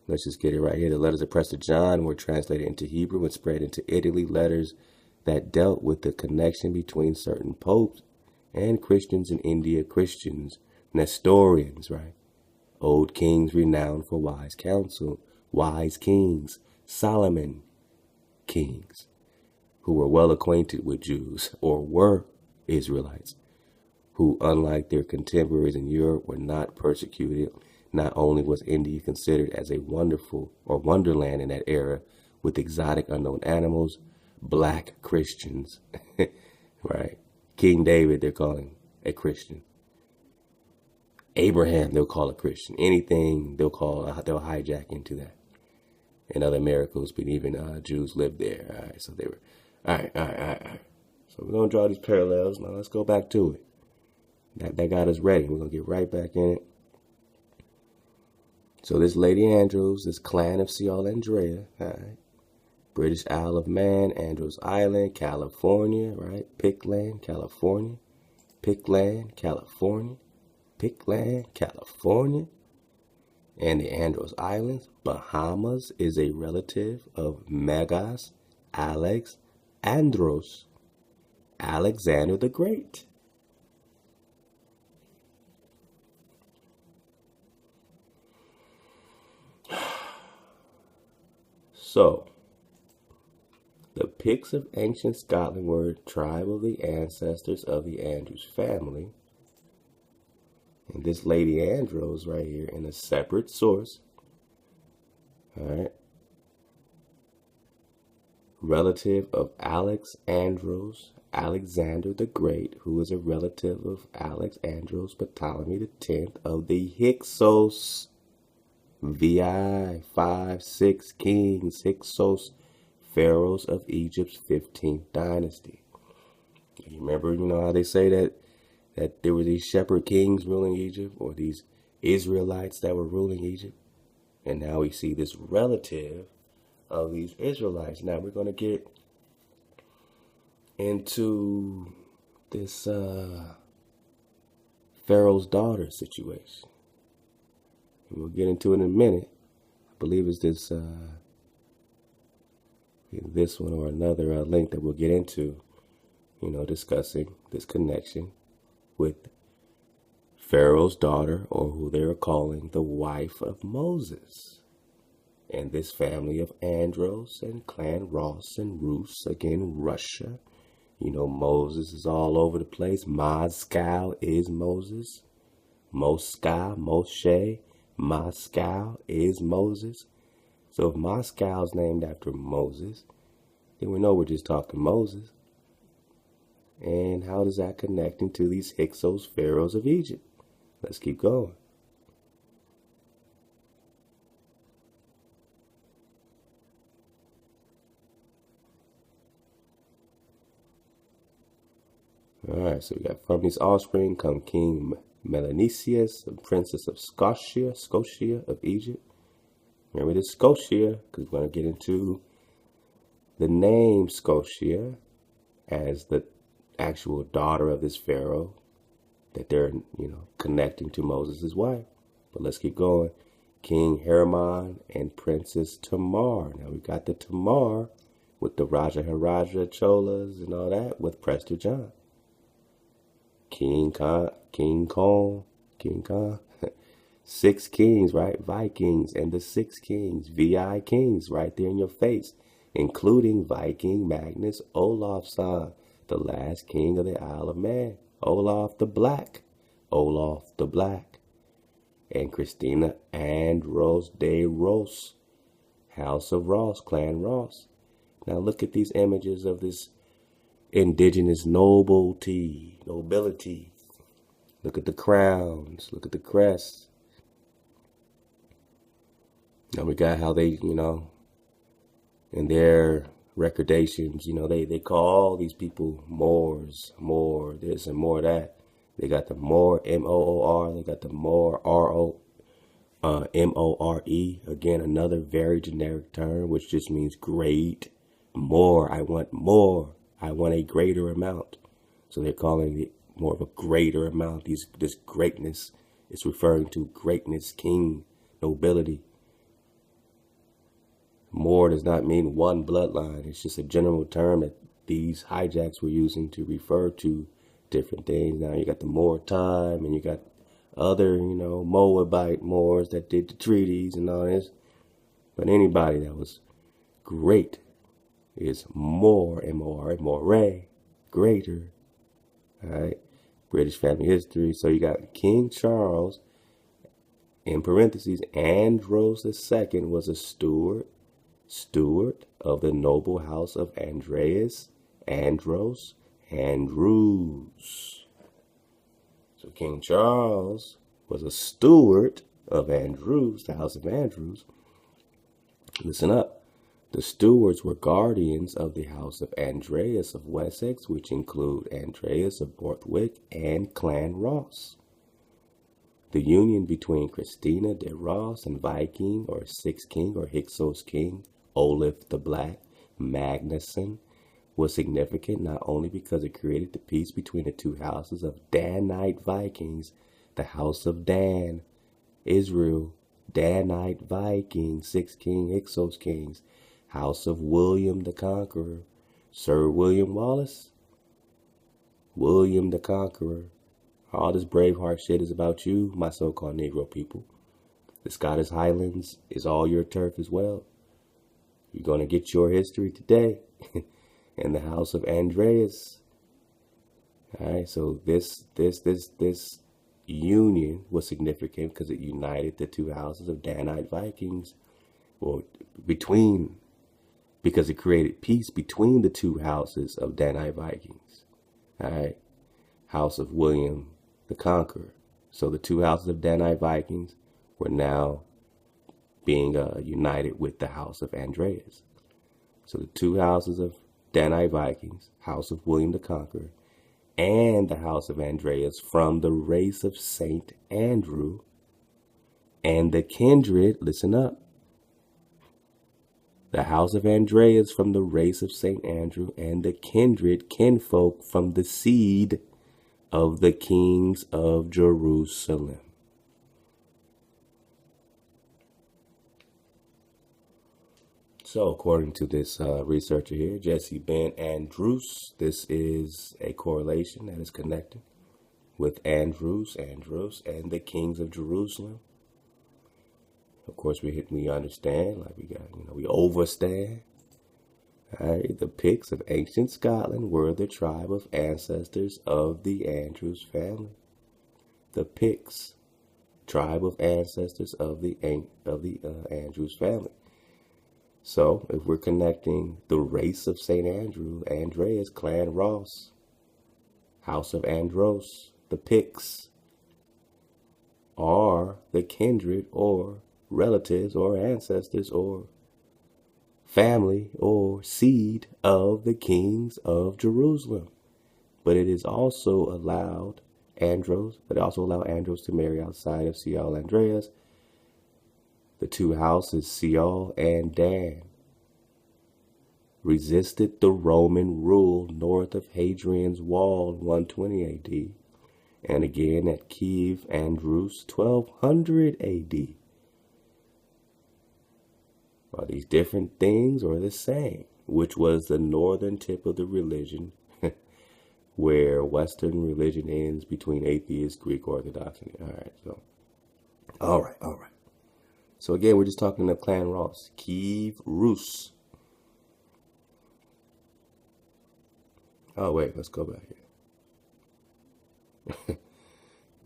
Let's just get it right here. The letters of Prester John were translated into Hebrew and spread into Italy, letters that dealt with the connection between certain popes and Christians in India, Christians, Nestorians, right? Old kings renowned for wise counsel, wise kings, Solomon kings, who were well acquainted with Jews or were Israelites, who, unlike their contemporaries in Europe, were not persecuted. Not only was India considered as a wonderful or wonderland in that era with exotic unknown animals, black Christians, right? King David, they're calling a Christian. Abraham, they'll call a Christian. Anything they'll hijack into that. And other miracles, but even Jews lived there. All right, so they were, all right. So we're going to draw these parallels. Now let's go back to it. That got us ready. We're going to get right back in it. So this Lady Andrus, this clan of Siol, Andrea, all right. British Isle of Man, Andros Island, California, right? Pictland, California. Pictland, California. Pictland, California. And the Andros Islands, Bahamas, is a relative of Megas, Alex, Andros, Alexander the Great. So, the Picts of ancient Scotland were a tribe of the ancestors of the Andrews family. And this Lady Andros right here in a separate source. All right. Relative of Alex Andros, Alexander the Great, who is a relative of Alex Andros Ptolemy X of the Hyksos. VI 5-6 kings, Hyksos, pharaohs of Egypt's 15th dynasty. You remember, how they say that there were these shepherd kings ruling Egypt, or these Israelites that were ruling Egypt. And now we see this relative of these Israelites. Now we're going to get into this Pharaoh's daughter situation. We'll get into it in a minute. I believe it's this one or another link that we'll get into, discussing this connection with Pharaoh's daughter, or who they are calling the wife of Moses. And this family of Andros and Clan Ross and Rus, again, Russia. Moses is all over the place. Moscow is Moses. Moshe. Moscow is Moses. So if Moscow is named after Moses, then we know we're just talking Moses. And how does that connect into these Hyksos pharaohs of Egypt? Let's keep going. All right, so we got from these offspring come King Menasseh, the princess of Scotia of Egypt. Remember this Scotia, because we're going to get into the name Scotia as the actual daughter of this pharaoh that they're, connecting to Moses' wife. But let's keep going. King Hermon and Princess Tamar. Now we got the Tamar with the Raja Cholas and all that with Prester John. King Kong. 6 kings, right? Vikings and the 6 kings, VI kings right there in your face, including Viking Magnus Olafsson, the last king of the Isle of Man. Olaf the Black, and Christina Andros de Ros, House of Ross, Clan Ross. Now look at these images of this indigenous nobility. Look at the crowns, look at the crests. Now we got how they, in their recordations, they call all these people Moors, more this and more that. They got the Moor, M-O-O-R. They got the Moor, M-O-R-E. Again, another very generic term, which just means great. More. I want more. I want a greater amount. So they're calling it more of a greater amount. This greatness is referring to greatness, king, nobility. More does not mean one bloodline. It's just a general term that these hijacks were using to refer to different things. Now you got the Moor time, and you got other, Moabite Moors that did the treaties and all this. But anybody that was great is more, M-O-R, more, greater. All right, British family history. So you got King Charles, in parentheses, Andros II was a steward of the noble house of Andrus. So King Charles was a steward of Andrus, the house of Andrus. Listen up. The stewards were guardians of the house of Andreas of Wessex, which include Andreas of Borthwick and Clan Ross. The union between Christina de Ross and Viking or 6th king or Hyksos king Olaf the Black Magnusson was significant not only because it created the peace between the two houses of Danite Vikings, the house of Dan, Israel, Danite Vikings, 6th king, Hyksos kings, house of William the Conqueror, Sir William Wallace, William the Conqueror. All this Braveheart shit is about you, my so-called Negro people. The Scottish Highlands is all your turf as well. You're going to get your history today in the house of Andreas. All right, so this union was significant because it united the two houses of Danite Vikings, because it created peace between the two houses of Danite Vikings. All right, house of William the Conqueror. So the two houses of Danite Vikings were now being united with the house of Andreas. So the two houses of Danite Vikings, house of William the Conqueror, and the house of Andreas from the race of Saint Andrew, and the kindred, listen up, the house of Andreas from the race of Saint Andrew, and the kindred kinfolk from the seed of the kings of Jerusalem. So according to this researcher here, Jesse Ben Andrus, this is a correlation that is connected with Andrus, and the kings of Jerusalem. Of course, we understand, like we overstand. All right, the Picts of ancient Scotland were the tribe of ancestors of the Andrews family. The Picts, tribe of ancestors of the Andrews family. So, if we're connecting the race of St. Andrew, Andreas, Clan Ross, House of Andros, the Picts, are the kindred or relatives or ancestors or family or seed of the kings of Jerusalem. but it is also allowed Andros, to marry outside of Siol Andreas. The two houses, Siol and Dan, resisted the Roman rule north of Hadrian's Wall in 120 AD, and again at Kiev, Andrus, 1200 AD. Are these different things or the same? Which was the northern tip of the religion, where Western religion ends between atheist, Greek Orthodox. All right. So again, we're just talking of Clan Ross, Kiev, Rus. Oh wait, let's go back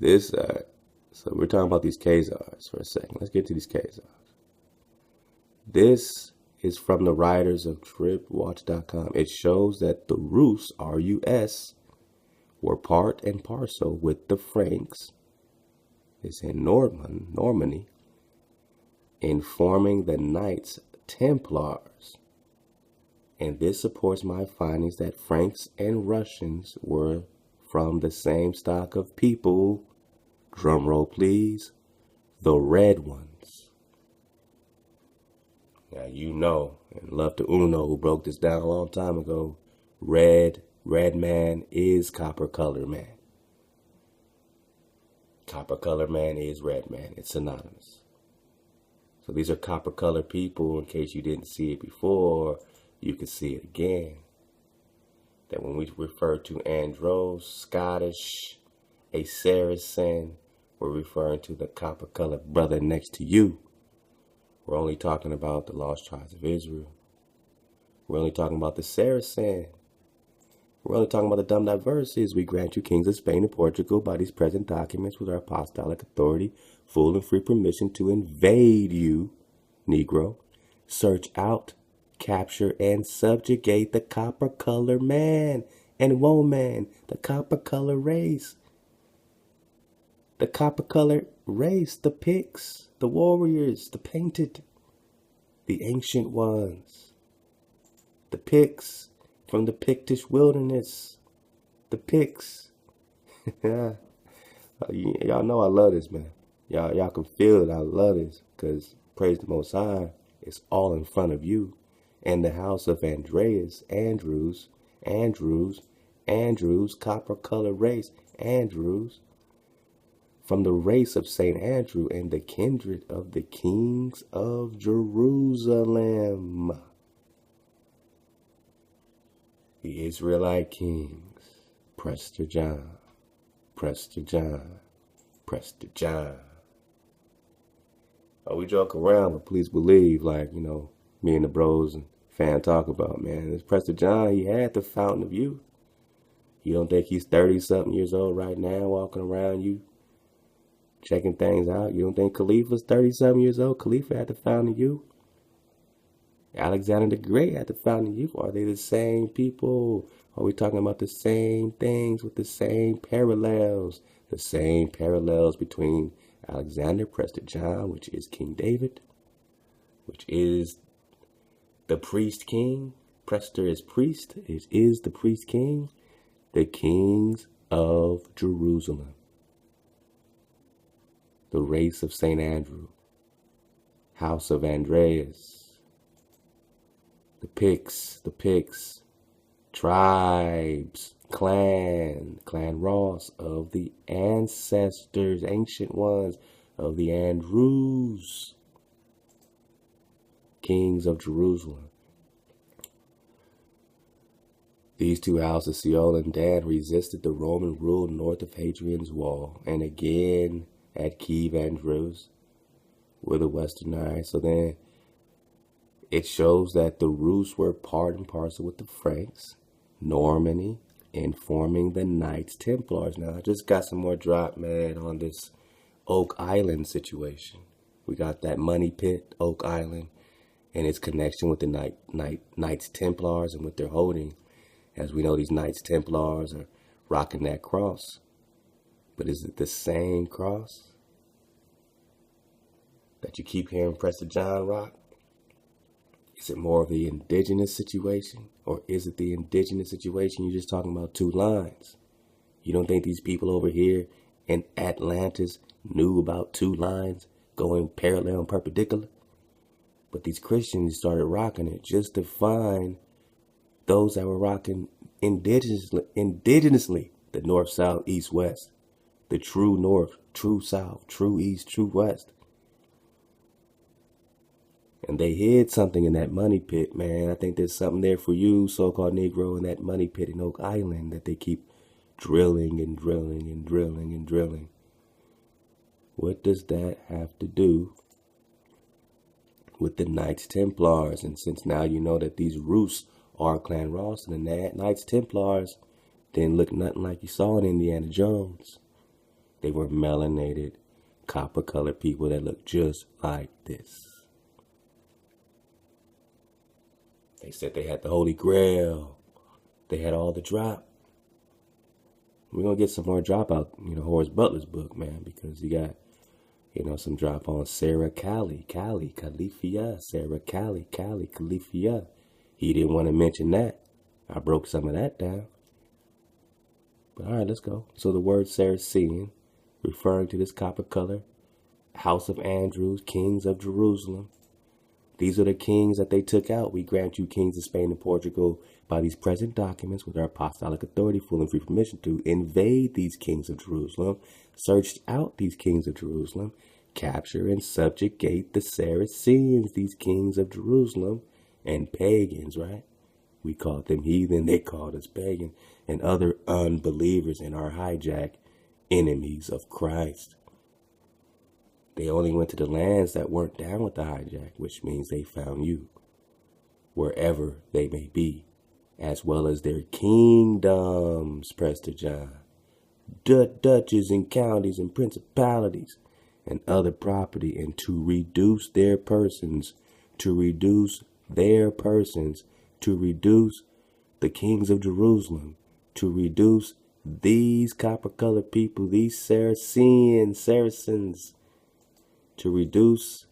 here. So we're talking about these Khazars for a second. Let's get to these Khazars. This is from the writers of tripwatch.com. It shows that the Rus, R-U-S, were part and parcel with the Franks, it's in Normandy, in forming the Knights Templars. And this supports my findings that Franks and Russians were from the same stock of people, drum roll please, the Red Ones. Now you know, and love to Uno who broke this down a long time ago, red man is copper color man. Copper color man is red man. It's synonymous. So these are copper colored people. In case you didn't see it before, you can see it again. That when we refer to Andros, Scottish, a Saracen, we're referring to the copper colored brother next to you. We're only talking about the lost tribes of Israel. We're only talking about the Saracen. We're only talking about the dumb Diversas. We grant you kings of Spain and Portugal by these present documents with our apostolic authority, full and free permission to invade you, Negro, search out, capture, and subjugate the copper color man and woman, the copper color race. The copper color race, the Picts, the warriors, the painted, the ancient ones, the Picts from the Pictish wilderness, the Picts. Y'all know I love this, man. Y'all can feel it. I love this because praise the Most High. It's all in front of you. And the house of Andreas, Andrus, copper color race, Andrus, from the race of St. Andrew and the kindred of the kings of Jerusalem. The Israelite kings, Prester John. Oh, we joke around, but please believe, like, you know, me and the bros and fan talk about, man, this Prester John, he had the fountain of youth. You don't think he's 30-something years old right now, walking around you, checking things out? You don't think Khalifa's 30-something years old? Khalifa had the fountain of youth. Alexander the Great had the fountain of youth. Are they the same people? Are we talking about the same things with the same parallels? The same parallels between Alexander, Prester John, which is King David, which is the priest king. Prester is priest. It is the priest king. The kings of Jerusalem. The race of St. Andrew. House of Andreas. The Picts, tribes, clan Ross of the ancestors, ancient ones of the Andrus, kings of Jerusalem. These two houses, Siol and Dan, resisted the Roman rule north of Hadrian's Wall, and again at Kiev, Andrus, were the Westernites. So then, it shows that the Rus were part and parcel with the Franks, Normandy, and forming the Knights Templars. Now, I just got some more drop, man, on this Oak Island situation. We got that money pit, Oak Island, and its connection with the Knights Templars and what they're holding. As we know, these Knights Templars are rocking that cross. But is it the same cross that you keep hearing Prester John rock? Is it more of the indigenous situation? Or is it the indigenous situation? You're just talking about two lines. You don't think these people over here in Atlantis knew about two lines going parallel and perpendicular? But these Christians started rocking it just to find those that were rocking indigenously, the north, south, east, west, the true north, true south, true east, true west. And they hid something in that money pit, man. I think there's something there for you, so-called Negro, in that money pit in Oak Island that they keep drilling and drilling and drilling and drilling. What does that have to do with the Knights Templars? And since now you know that these Roos are Clan Ross, and the Knights Templars didn't look nothing like you saw in Indiana Jones. They were melanated, copper-colored people that looked just like this. They said they had the Holy Grail. They had all the drop. We're going to get some more drop out, Horace Butler's book, man, because he got, some drop on Sarah Califia, Sarah Califia. He didn't want to mention that. I broke some of that down. But all right, let's go. So the word Saracen, referring to this copper color, House of Andrus, kings of Jerusalem. These are the kings that they took out. We grant you, kings of Spain and Portugal, by these present documents with our apostolic authority, full and free permission to invade these kings of Jerusalem, search out these kings of Jerusalem, capture and subjugate the Saracens, these kings of Jerusalem, and pagans, right? We called them heathen, they called us pagan, and other unbelievers in our hijack, enemies of Christ. They only went to the lands that weren't down with the hijack, which means they found you, wherever they may be, as well as their kingdoms, Prester John, duchies and counties and principalities and other property, and to reduce their persons, to reduce the kings of Jerusalem, to reduce these copper-colored people, these Saracens, to reduce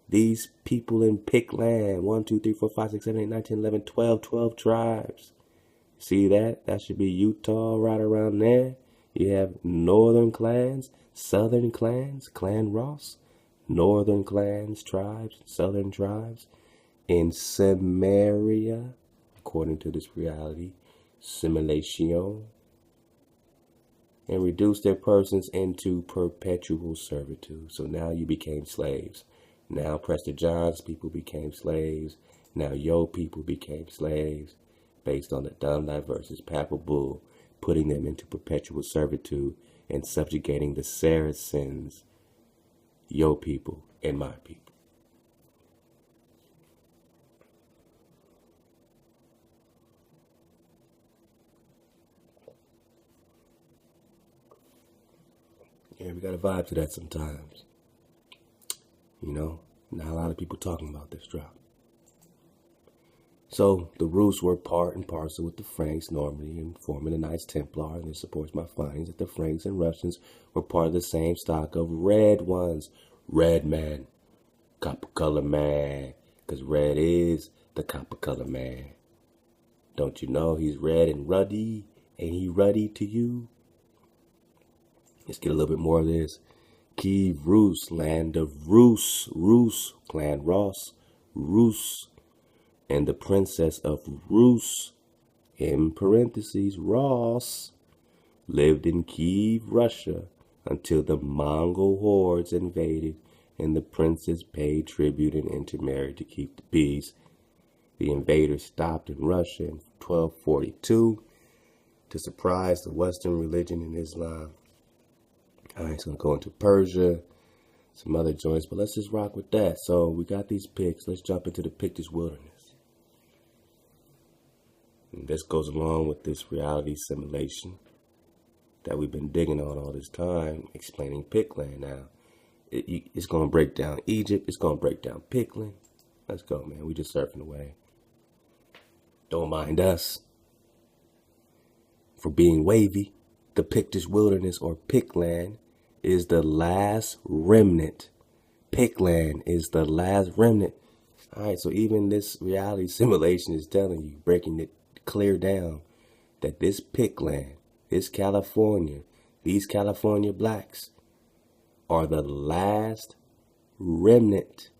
these people in Picts land, 1, 2, 3, 4, 5, 6, 7, 8, 9, 10, 11, 12 tribes. See that? That should be Utah right around there. You have northern clans, southern clans, Clan Ross, northern clans, tribes, southern tribes. In Samaria, according to this reality, simulation, and reduce their persons into perpetual servitude. So now you became slaves. Now Prester John's people became slaves. Now your people became slaves based on the dumb Diversas Papal bull, putting them into perpetual servitude and subjugating the Saracens, your people and my people. Yeah, we got to vibe to that sometimes. Not a lot of people talking about this drop. So the Roos were part and parcel with the Franks normally in forming the Knights Templar, and this supports my findings that the Franks and Russians were part of the same stock of red ones. Red man, copper color man, because red is the copper color man. Don't you know he's red and ruddy? Ain't he ruddy to you? Let's get a little bit more of this. Kiev, Rus, land of Rus, Clan Ross, Rus, and the princess of Rus, in parentheses, Ross, lived in Kiev, Russia, until the Mongol hordes invaded, and the princess paid tribute and intermarried to keep the peace. The invaders stopped in Russia in 1242 to surprise the Western religion in Islam. All right, so I'm going to Persia, some other joints, but let's just rock with that. So we got these Picts. Let's jump into the Pictish wilderness. And this goes along with this reality simulation that we've been digging on all this time, explaining Pict land now. It's going to break down Egypt. It's going to break down Pict land. Let's go, man. We just surfing away. Don't mind us for being wavy. The Pictish wilderness, or Pict land, is the last remnant. Pict land is the last remnant. All right, so even this reality simulation is telling you, breaking it clear down, that this Pict land, this California, these California blacks are the last remnant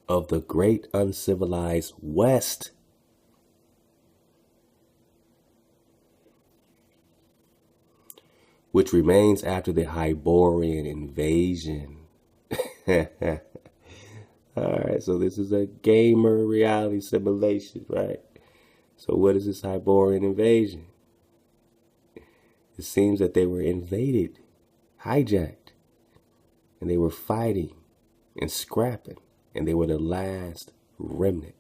of the great uncivilized West. Which remains after the Hyborian invasion. Alright, so this is a gamer reality simulation, right? So what is this Hyborian invasion? It seems that they were invaded, hijacked, and they were fighting and scrapping, and they were the last remnant.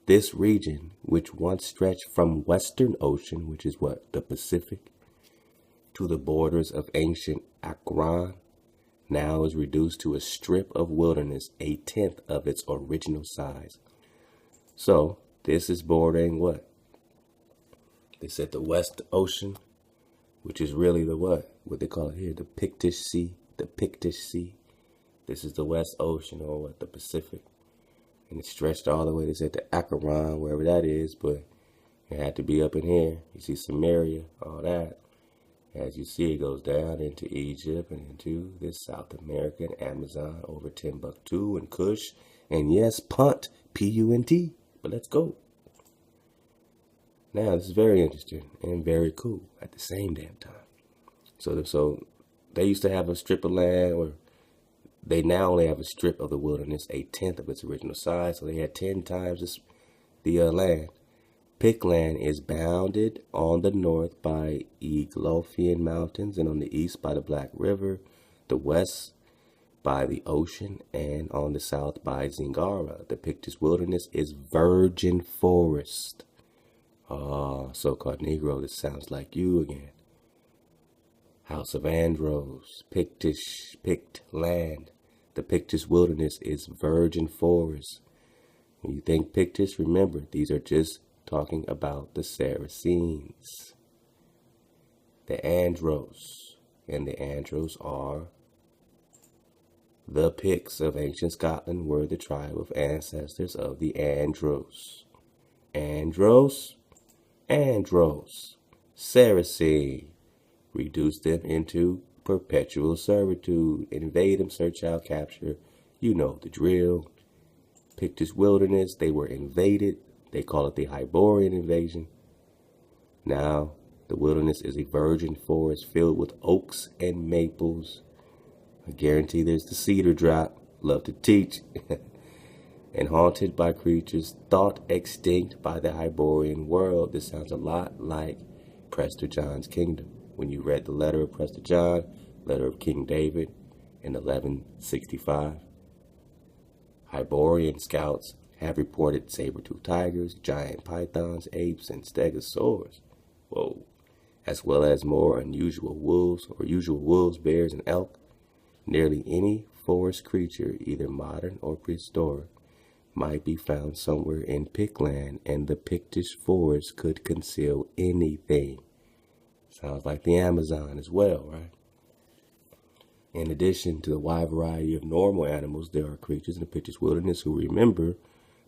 This region, which once stretched from Western Ocean, which is what? The Pacific, to the borders of ancient Akron, now is reduced to a strip of wilderness, a tenth of its original size. So, this is bordering what? They said the West Ocean, which is really the what? What they call it here, the Pictish Sea. The Pictish Sea. This is the West Ocean, or what? The Pacific. And it stretched all the way, they said, to Akron, wherever that is, but it had to be up in here. You see Samaria, all that. As you see, it goes down into Egypt and into this South American Amazon, over Timbuktu and Kush, and yes, Punt, P-U-N-T. But let's go. Now, this is very interesting and very cool at the same damn time. So they used to have a strip of land, or they now only have a strip of the wilderness, a tenth of its original size. So they had 10 times the land. Pict land is bounded on the north by Eglothian Mountains, and on the east by the Black River, the west by the ocean, and on the south by Zingara. The Pictish wilderness is virgin forest. So-called Negro, this sounds like you again. House of Andrus, Pict land. The Pictish wilderness is virgin forest. When you think Pictish, remember, these are just talking about the Saracens, the Andros, and the Andros are the Picts of ancient Scotland, were the tribe of ancestors of the Andros. Andros, Saracen, reduce them into perpetual servitude, invade them, search out, capture, you know the drill. Pictish wilderness, they were invaded. They call it the Hyborian invasion. Now, the wilderness is a virgin forest filled with oaks and maples. I guarantee there's the cedar drop. Love to teach. And haunted by creatures thought extinct by the Hyborian world. This sounds a lot like Prester John's kingdom. When you read the letter of Prester John, letter of King David in 1165. Hyborian scouts have reported saber-toothed tigers, giant pythons, apes, and stegosaurs. Whoa. As well as more unusual wolves, or usual wolves, bears, and elk. Nearly any forest creature, either modern or prehistoric, might be found somewhere in Pict land, and the Pictish forest could conceal anything. Sounds like the Amazon as well, right? In addition to the wide variety of normal animals, there are creatures in the Pictish wilderness who remember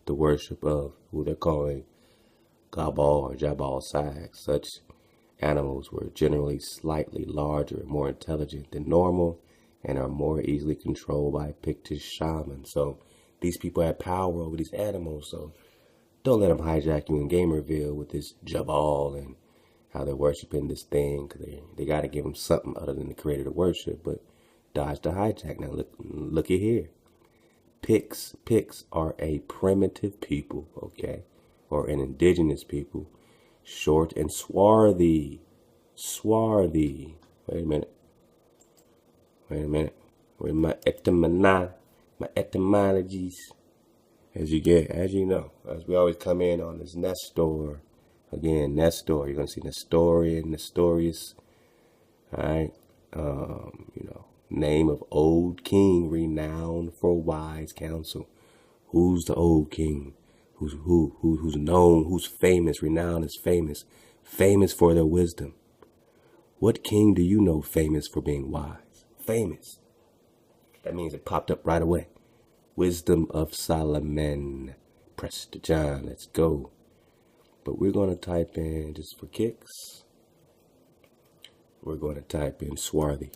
the worship of who they're calling Gabal or Jabal Sag. Such animals were generally slightly larger and more intelligent than normal, and are more easily controlled by Pictish shamans. So these people have power over these animals, so don't let them hijack you in Gamerville with this Jabal and how they're worshiping this thing, because they got to give them something other than the creator to worship, but dodge the hijack. Now looky here. Picts are a primitive people, okay, or an indigenous people, short and swarthy. Wait a minute. Where my etymologies? As you know, as we always come in on this Nestor. Again, Nestor, you're going to see Nestorian, Nestorius, all right, name of old king, renowned for wise counsel. Who's the old king? Who's known, who's famous, renowned is famous for their wisdom. What king do you know famous for being wise? Famous. That means it popped up right away. Wisdom of Solomon. Press to John. Let's go. But we're going to type in, just for kicks, we're going to type in swarthy.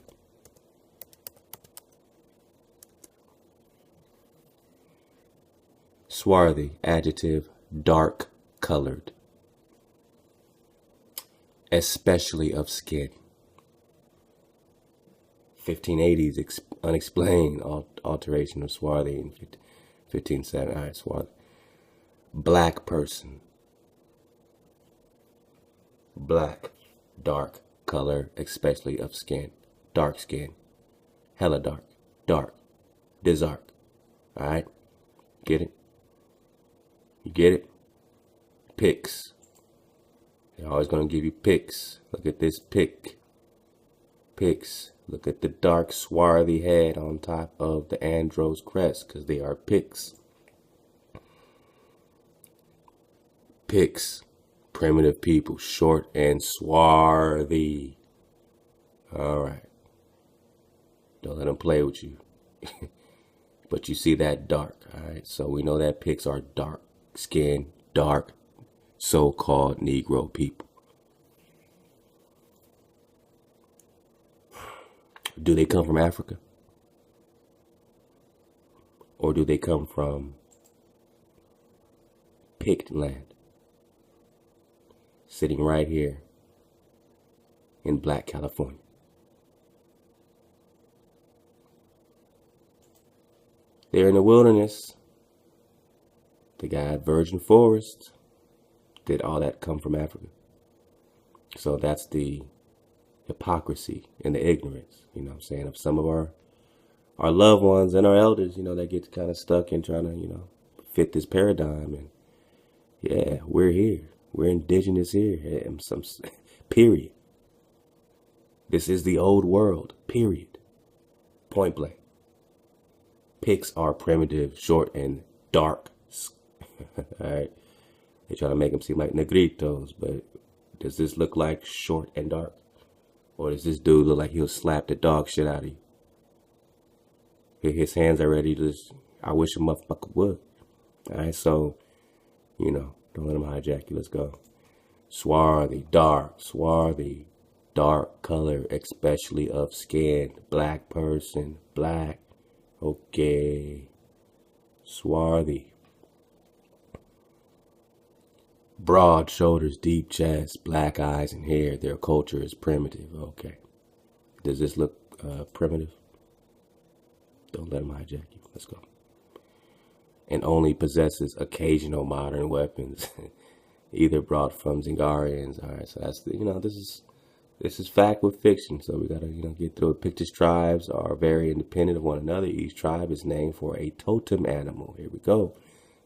Swarthy, adjective, dark colored, especially of skin. 1580s unexplained alteration of swarthy in 1570. All right, swarthy. Black person. Black, dark color, especially of skin. Dark skin. Hella dark. Dark. Dizark. All right? Get it? You get it? Picts. They're always going to give you picts. Look at this pick. Picts. Look at the dark swarthy head on top of the Andros crest, because they are Picts. Picts. Primitive people, short and swarthy. All right. Don't let them play with you. But you see that dark, all right? So we know that Picts are dark skin, dark, so-called Negro people. Do they come from Africa? Or do they come from Pict land? Sitting right here in Black California. They're in the wilderness. They got virgin forests. Did all that come from Africa? So that's the hypocrisy and the ignorance, you know what I'm saying, of some of our loved ones and our elders, you know, that get kind of stuck in trying to, you know, fit this paradigm. And yeah, we're here. We're indigenous here. And some period. This is the old world. Period. Point blank. Picts are primitive, short, and dark. Alright. They try to make them seem like negritos, but does this look like short and dark? Or does this dude look like he'll slap the dog shit out of you? His hands are ready to just, I wish a motherfucker would. Alright, so, you know, don't let him hijack you. Let's go. Swarthy, dark, color, especially of skin. Black person, black. Okay. Swarthy. Broad shoulders, deep chest, black eyes and hair. Their culture is primitive. Okay. Does this look primitive? Don't let him hijack you. Let's go. And only possesses occasional modern weapons, either brought from Zingarians. All right, so that's the, you know, this is fact with fiction. So we gotta, you know, get through it. Pictish tribes are very independent of one another. Each tribe is named for a totem animal. Here we go.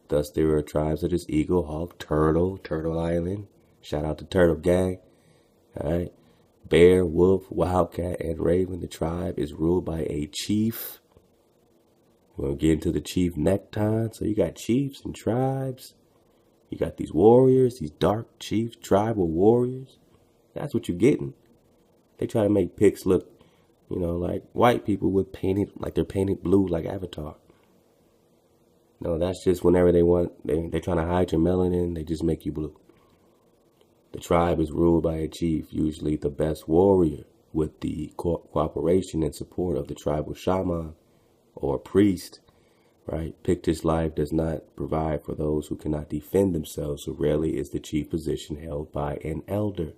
Thus, there are tribes such as Eagle, Hawk, Turtle Island. Shout out to Turtle Gang. All right. Bear, Wolf, Wildcat, and Raven. The tribe is ruled by a chief. We're going to get into the chief necktie. So you got chiefs and tribes. You got these warriors, these dark chiefs, tribal warriors. That's what you're getting. They try to make Picts look, you know, like white people with painted, like they're painted blue like Avatar. No, that's just whenever they want, they're trying to hide your melanin, they just make you blue. The tribe is ruled by a chief, usually the best warrior, with the cooperation and support of the tribal shaman or priest, right? Pictish life does not provide for those who cannot defend themselves, so rarely is the chief position held by an elder.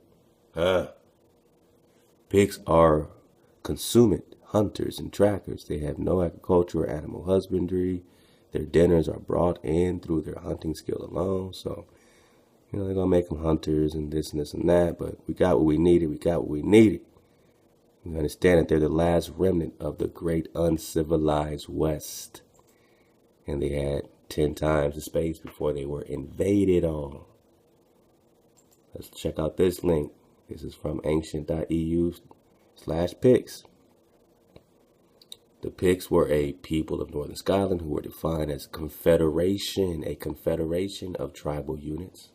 Picts are consummate hunters and trackers. They have no agriculture or animal husbandry. Their dinners are brought in through their hunting skill alone. So, you know, they're going to make them hunters and this and that. But we got what we needed. We understand that they're the last remnant of the great uncivilized West. And they had 10 times the space before they were invaded on. Let's check out this link. This is from ancient.eu/Picts. The Picts were a people of northern Scotland who were defined as a confederation of tribal units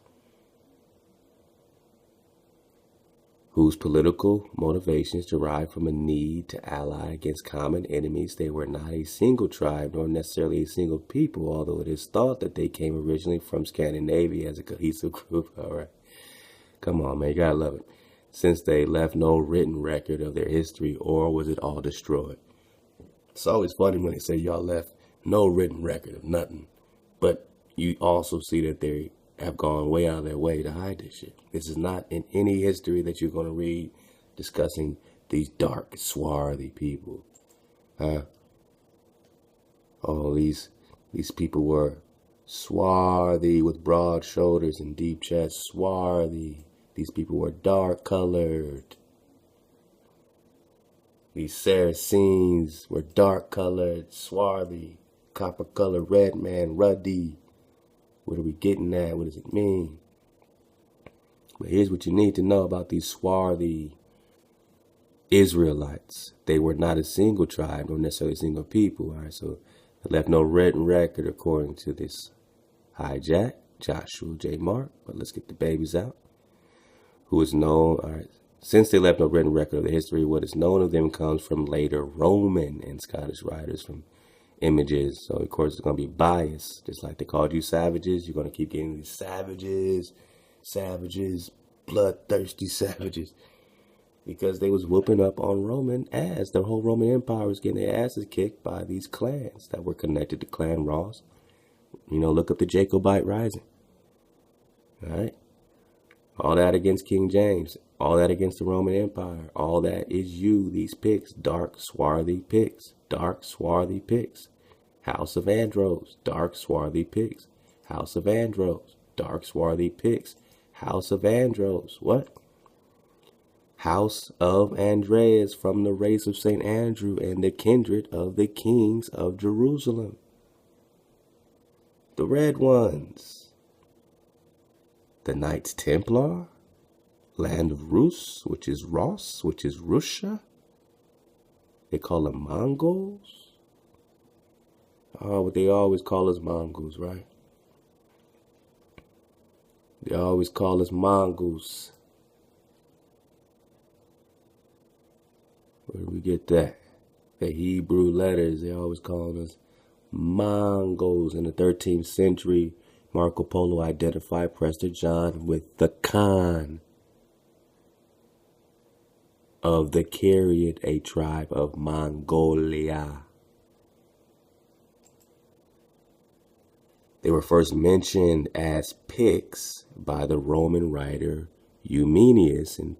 whose political motivations derived from a need to ally against common enemies. They were not a single tribe, nor necessarily a single people, although it is thought that they came originally from Scandinavia as a cohesive group. All right. Come on, man. You gotta love it. Since they left no written record of their history, or was it all destroyed? It's always funny when they say y'all left no written record of nothing. But you also see that they have gone way out of their way to hide this shit. This is not in any history that you're going to read discussing these dark, swarthy people. Oh, these people were swarthy with broad shoulders and deep chests. Swarthy. These people were dark colored. These Saracens were dark colored, swarthy, copper colored, red man, ruddy. What are we getting at? What does it mean? But here's what you need to know about these swarthy Israelites. They were not a single tribe, nor necessarily a single people. All right, so they left no written record according to this hijack, Joshua J. Mark. But let's get the babies out. Who is known, all right. Since they left no written record of their history, what is known of them comes from later Roman and Scottish writers, from images. So, of course, it's going to be biased. Just like they called you savages, you're going to keep getting these savages, bloodthirsty savages. Because they was whooping up on Roman ass. The whole Roman Empire was getting their asses kicked by these clans that were connected to Clan Ross. You know, look up the Jacobite Rising. All right? All that against King James. All that against the Roman Empire. All that is you, these Picts. Dark, swarthy Picts. Dark, swarthy Picts. House of Andros. Dark, swarthy Picts. House of Andros. Dark, swarthy Picts. House of Andros. What? House of Andreas, from the race of St. Andrew and the kindred of the kings of Jerusalem. The red ones. The Knights Templar, land of Rus, which is Ross, which is Russia. They call them Mongols. Oh, but they always call us Mongols, right? They always call us Mongols. Where do we get that? The Hebrew letters, they always call us Mongols. In the 13th century, Marco Polo identified Prester John with the Khan of the Cariad, a tribe of Mongolia. They were first mentioned as Picts by the Roman writer Eumenius in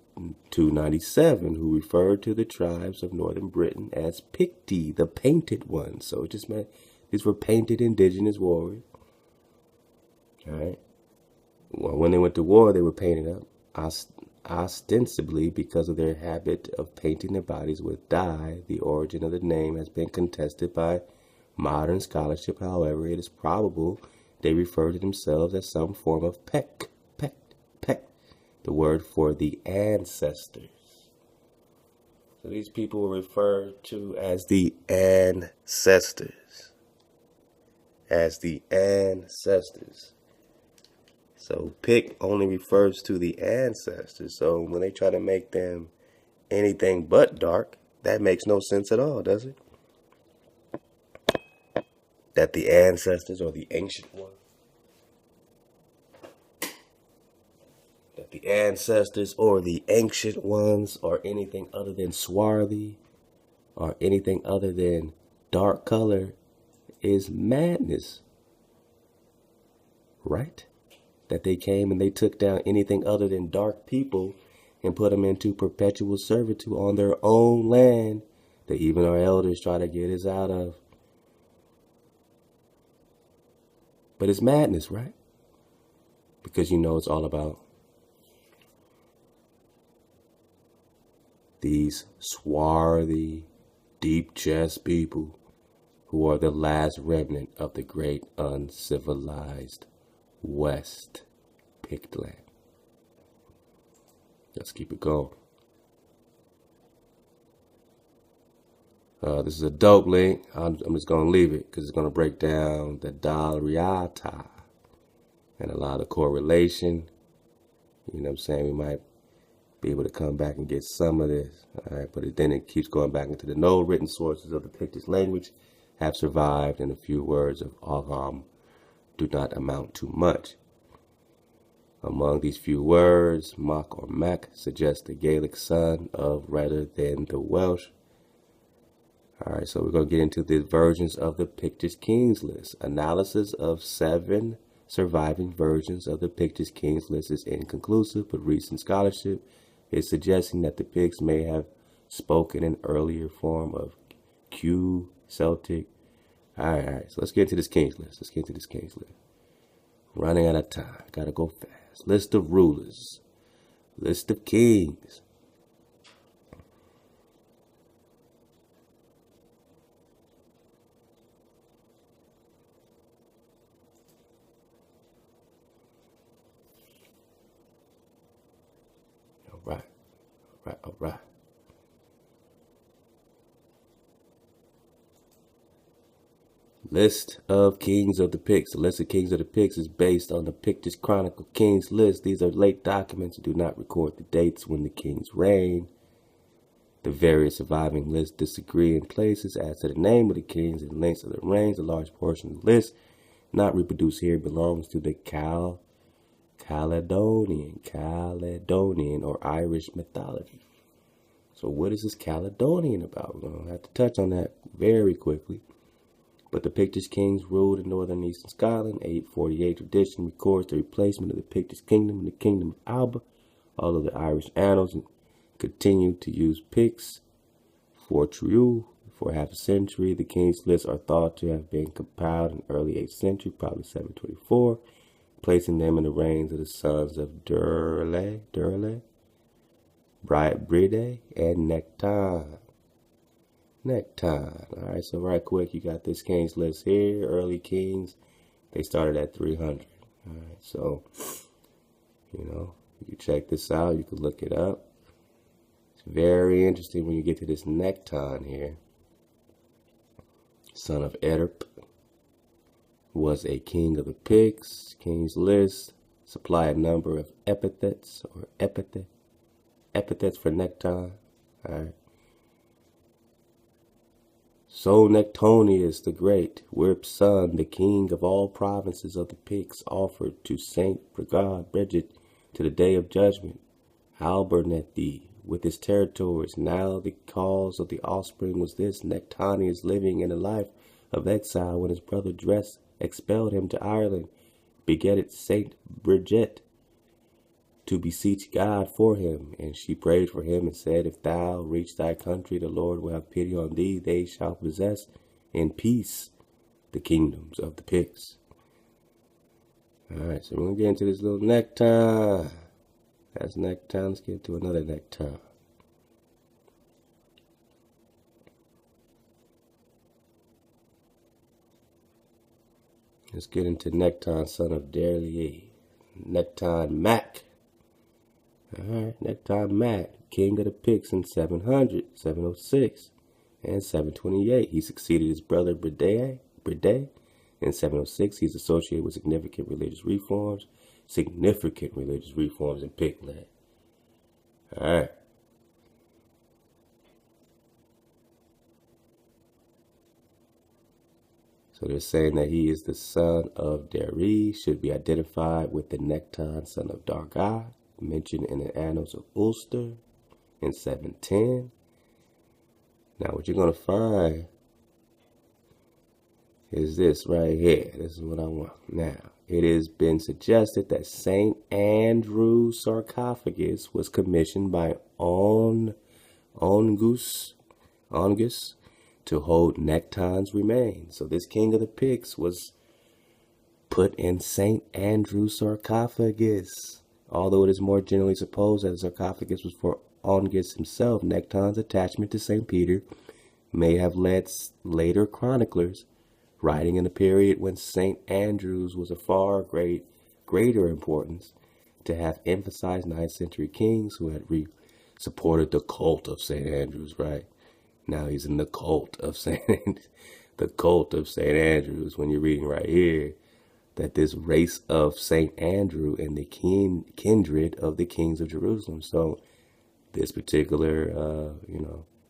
297, who referred to the tribes of northern Britain as Picti, the painted ones. So it just meant these were painted indigenous warriors. All right. Well, when they went to war, they were painted up, ostensibly because of their habit of painting their bodies with dye. The origin of the name has been contested by modern scholarship. However, it is probable they refer to themselves as some form of Pect, the word for the ancestors. So these people were referred to as the ancestors. So Pict only refers to the ancestors. So when they try to make them anything but dark, that makes no sense at all, does it? That the ancestors or the ancient ones, or anything other than swarthy or anything other than dark color is madness, right? That they came and they took down anything other than dark people and put them into perpetual servitude on their own land that even our elders try to get us out of. But it's madness, right? Because you know it's all about these swarthy, deep-chest people who are the last remnant of the great uncivilized West Pictland. Let's keep it going. This is a dope link. I'm just going to leave it because it's going to break down the Dalriata and a lot of correlation. You know what I'm saying? We might be able to come back and get some of this. All right, but then it keeps going back into the no written sources of the Pictish language have survived, and a few words of Agam do not amount to much. Among these few words, Mak or Mac suggests the Gaelic son of rather than the Welsh. All right, so we're going to get into the versions of the Pictish Kings list. Analysis of 7 surviving versions of the Pictish Kings list is inconclusive, but recent scholarship is suggesting that the Picts may have spoken an earlier form of Q Celtic. All right, so let's get into this Kings list. Running out of time. Gotta go fast. List of rulers. List of kings. All right. List of kings of the Picts. The list of kings of the Picts is based on the Pictish Chronicle Kings list. These are late documents and do not record the dates when the kings reigned. The various surviving lists disagree in places as to the name of the kings and lengths of their reigns. A large portion of the list not reproduced here belongs to the Caledonian or Irish mythology. So what is this Caledonian about? We're going to have to touch on that very quickly. But the Pictish kings ruled in northern and eastern Scotland. 848 tradition records the replacement of the Pictish kingdom in the kingdom of Alba, although the Irish annals continued to use Picts for true for half a century. The kings' lists are thought to have been compiled in early 8th century, probably 724, placing them in the reigns of the sons of Durle, Bride, and Nectan. All right, so right quick, you got this kings list here. Early kings, they started at 300. All right, so, you can check this out. You can look it up. It's very interesting when you get to this Nectan here. Son of Edip was a king of the Picts. King's list supply a number of epithets or epithets for Nectan. All right. So Nectonius the Great, Wirp's son, the king of all provinces of the Picts, offered to Saint Brigad Bridget to the day of judgment, Albernethi, with his territories. Now the cause of the offspring was this: Nectanius, living in a life of exile when his brother Dres expelled him to Ireland, begetted Saint Bridget to beseech God for him, and she prayed for him and said, if thou reach thy country, the Lord will have pity on thee. They shall possess in peace the kingdoms of the Picts. All right, so we're going to get into this little Nectan. That's Nectan. Let's get to another Nectan. Let's get into Nectan, son of Derlier. Nectan Mac. All right, Nectan Mac, king of the Picts in 700, 706, and 728. He succeeded his brother Bride. In 706, he's associated with significant religious reforms in Pict land. All right. So they're saying that he is the son of Deri, should be identified with the Nectan, son of Darga, mentioned in the Annals of Ulster in 710. Now what you're going to find is this right here. This is what I want. Now, it has been suggested that St. Andrew's sarcophagus was commissioned by Ongus to hold Nectan's remains. So this king of the Picts was put in St. Andrew's sarcophagus. Although it is more generally supposed that the sarcophagus was for Ongus himself, Nectan's attachment to St. Peter may have led later chroniclers, writing in a period when St. Andrew's was of far greater importance, to have emphasized 9th century kings who had supported the cult of St. Andrew's, right? Now he's in the cult of St. Andrew's, when you're reading right here that this race of St. Andrew and the kindred of the kings of Jerusalem. So this particular,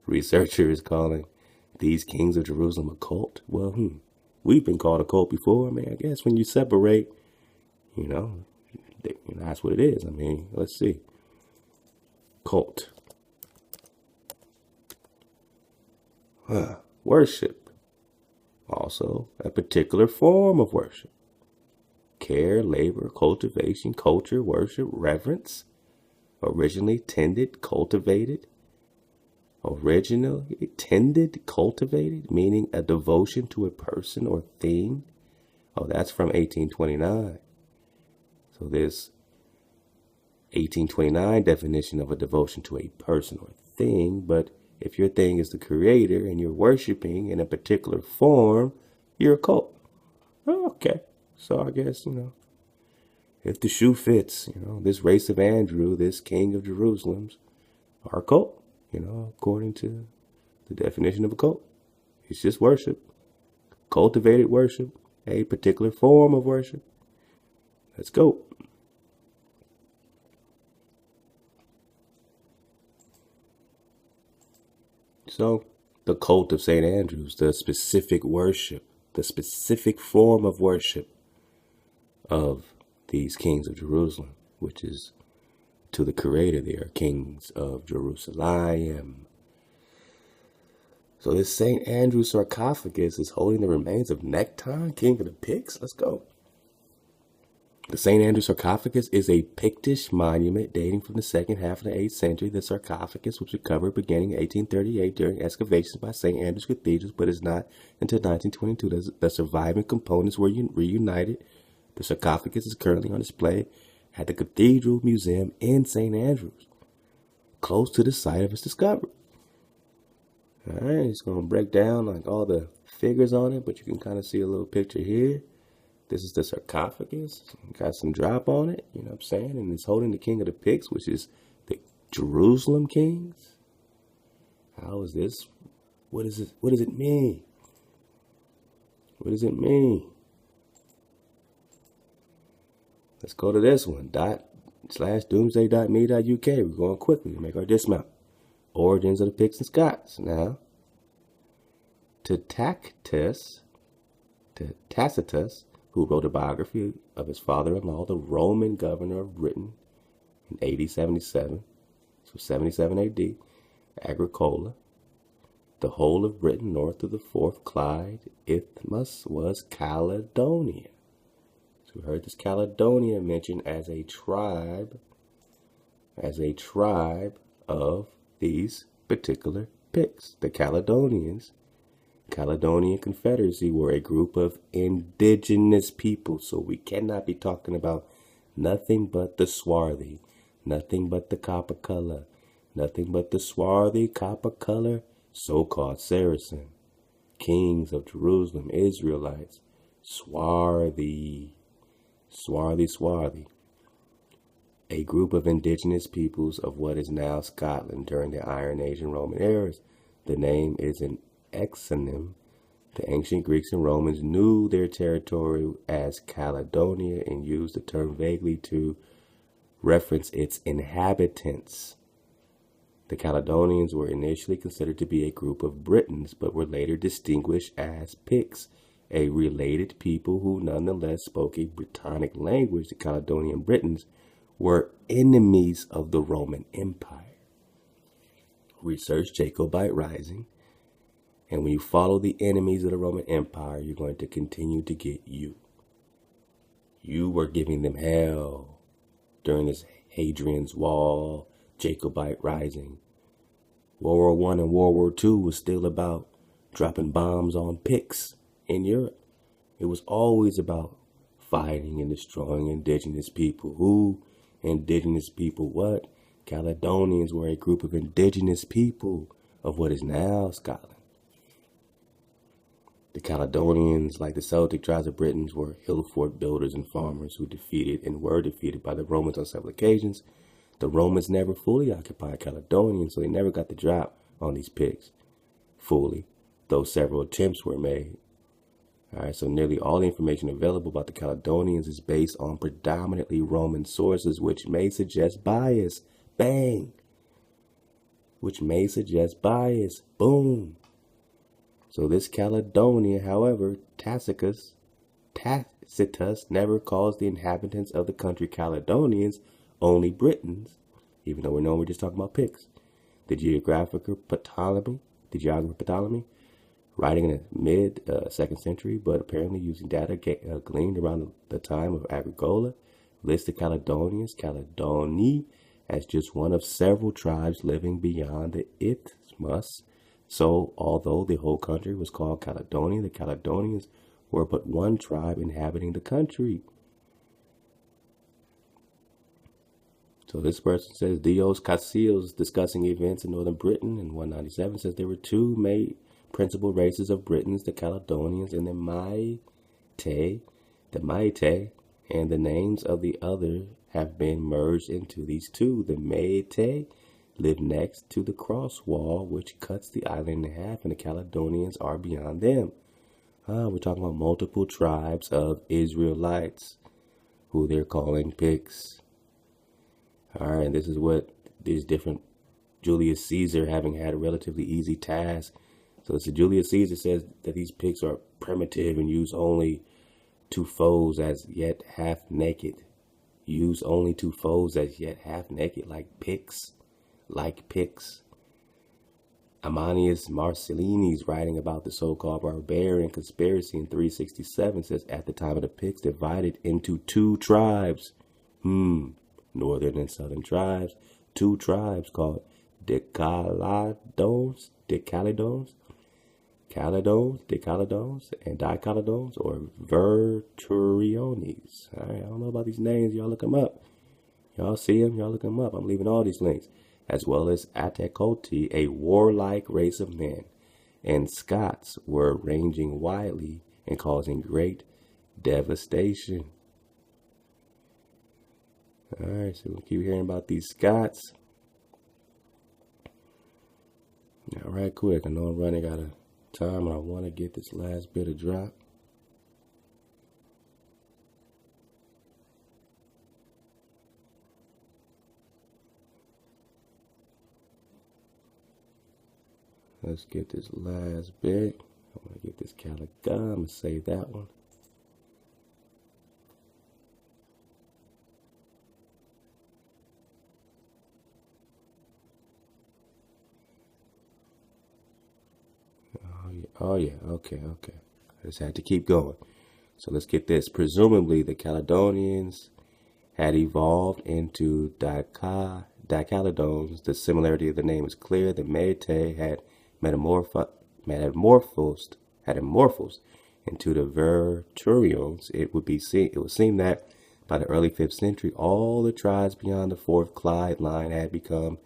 researcher is calling these kings of Jerusalem a cult. Well, we've been called a cult before. I mean, I guess when you separate, that's what it is. I mean, let's see. Cult. Worship. Also, a particular form of worship. Care, labor, cultivation, culture, worship, reverence. Originally tended, cultivated. Originally tended, cultivated, meaning a devotion to a person or thing. Oh, that's from 1829. So this 1829 definition of a devotion to a person or thing, but if your thing is the creator and you're worshiping in a particular form, you're a cult. Oh, okay. So I guess, if the shoe fits, this race of Andrew, this king of Jerusalem's, are a cult, according to the definition of a cult. It's just worship. Cultivated worship, a particular form of worship. Let's go. So, the cult of St. Andrew's, the specific worship, the specific form of worship of these kings of Jerusalem, which is to the creator. They are kings of JeruSalem. So this St. Andrew sarcophagus is holding the remains of Necton, king of the Picts. Let's go. The St. Andrew sarcophagus is a Pictish monument dating from the second half of the 8th century. The sarcophagus was recovered beginning in 1838 during excavations by St. Andrew's Cathedral, but is not until 1922 that the surviving components were reunited. The sarcophagus is currently on display at the Cathedral Museum in St. Andrews, close to the site of its discovery. All right, it's going to break down like all the figures on it, but you can kind of see a little picture here. This is the sarcophagus. Got some drop on it, you know what I'm saying? And it's holding the king of the Picts, which is the Jerusalem kings. How is this? What is it? What does it mean? What does it mean? Let's go to this one. /doomsday.me.uk. We're going quickly to make our dismount. Origins of the Picts and Scots. Now, to Tacitus, who wrote a biography of his father-in-law, the Roman governor of Britain, in AD 77, so 77 AD, Agricola, the whole of Britain north of the Fourth Clyde Isthmus was Caledonia. So we heard this Caledonia mentioned as a tribe of these particular Picts. The Caledonians, Caledonian Confederacy, were a group of indigenous people. So we cannot be talking about nothing but the swarthy, nothing but the copper color, nothing but the swarthy copper color so-called Saracen, kings of Jerusalem, Israelites, swarthy. A group of indigenous peoples of what is now Scotland during the Iron Age and Roman eras. The name is an exonym. The ancient Greeks and Romans knew their territory as Caledonia and used the term vaguely to reference its inhabitants. The Caledonians were initially considered to be a group of Britons, but were later distinguished as Picts, a related people who nonetheless spoke a Brittonic language. The Caledonian Britons were enemies of the Roman Empire. Research Jacobite Rising. And when you follow the enemies of the Roman Empire, you're going to continue to get you. You were giving them hell during this Hadrian's Wall, Jacobite Rising. World War I and World War II was still about dropping bombs on Picts in Europe. It was always about fighting and destroying indigenous people. Who? Indigenous people what? Caledonians were a group of indigenous people of what is now Scotland. The Caledonians, like the Celtic tribes of Britain, were hill fort builders and farmers who were defeated by the Romans on several occasions. The Romans never fully occupied Caledonia, so they never got the drop on these Picts fully, though several attempts were made. All right, so nearly all the information available about the Caledonians is based on predominantly Roman sources, which may suggest bias. Bang! which may suggest bias. Boom. So this Caledonia, however, Tacitus never calls the inhabitants of the country Caledonians, only Britons, even though we're just talking about Picts. The geographer Ptolemy, writing in the mid-2nd century, but apparently using data gleaned around the time of Agricola, lists the Caledonians, Caledonii, as just one of several tribes living beyond the Isthmus. So, although the whole country was called Caledonia, the Caledonians were but one tribe inhabiting the country. So this person says Dios Casillas, discussing events in northern Britain in 197, says there were two main principal races of Britons, the Caledonians and the Maite, and the names of the other have been merged into these two. The Maite live next to the cross wall, which cuts the island in half, and the Caledonians are beyond them. We're talking about multiple tribes of Israelites, who they're calling Picts. All right, and this is what these different Julius Caesar, having had a relatively easy task. So Julius Caesar says that these Picts are primitive and use only two foes as yet half naked. Use only two foes as yet half naked, like Picts. Ammianus Marcellinus, writing about the so-called barbarian conspiracy in 367, says at the time of the Picts divided into two tribes. Northern and southern tribes. Two tribes called Decaladones, and Dicaladones, or Verturiones. All right, I don't know about these names. Y'all look them up. Y'all see them? Y'all look them up. I'm leaving all these links. As well as Atecoti, a warlike race of men, and Scots were ranging widely and causing great devastation. All right, so we'll keep hearing about these Scots. All right, quick. I know I'm running out of time, and I want to get this last bit of drop. Let's get this last bit. I'm going to get this Caliga. I'm going to save that one. Oh yeah, okay. I just had to keep going. So let's get this. Presumably the Caledonians had evolved into Dicaladones. The similarity of the name is clear. The Maite had metamorphosed into the Verturions. It would seem that by the early 5th century, all the tribes beyond the 4th Clyde line had become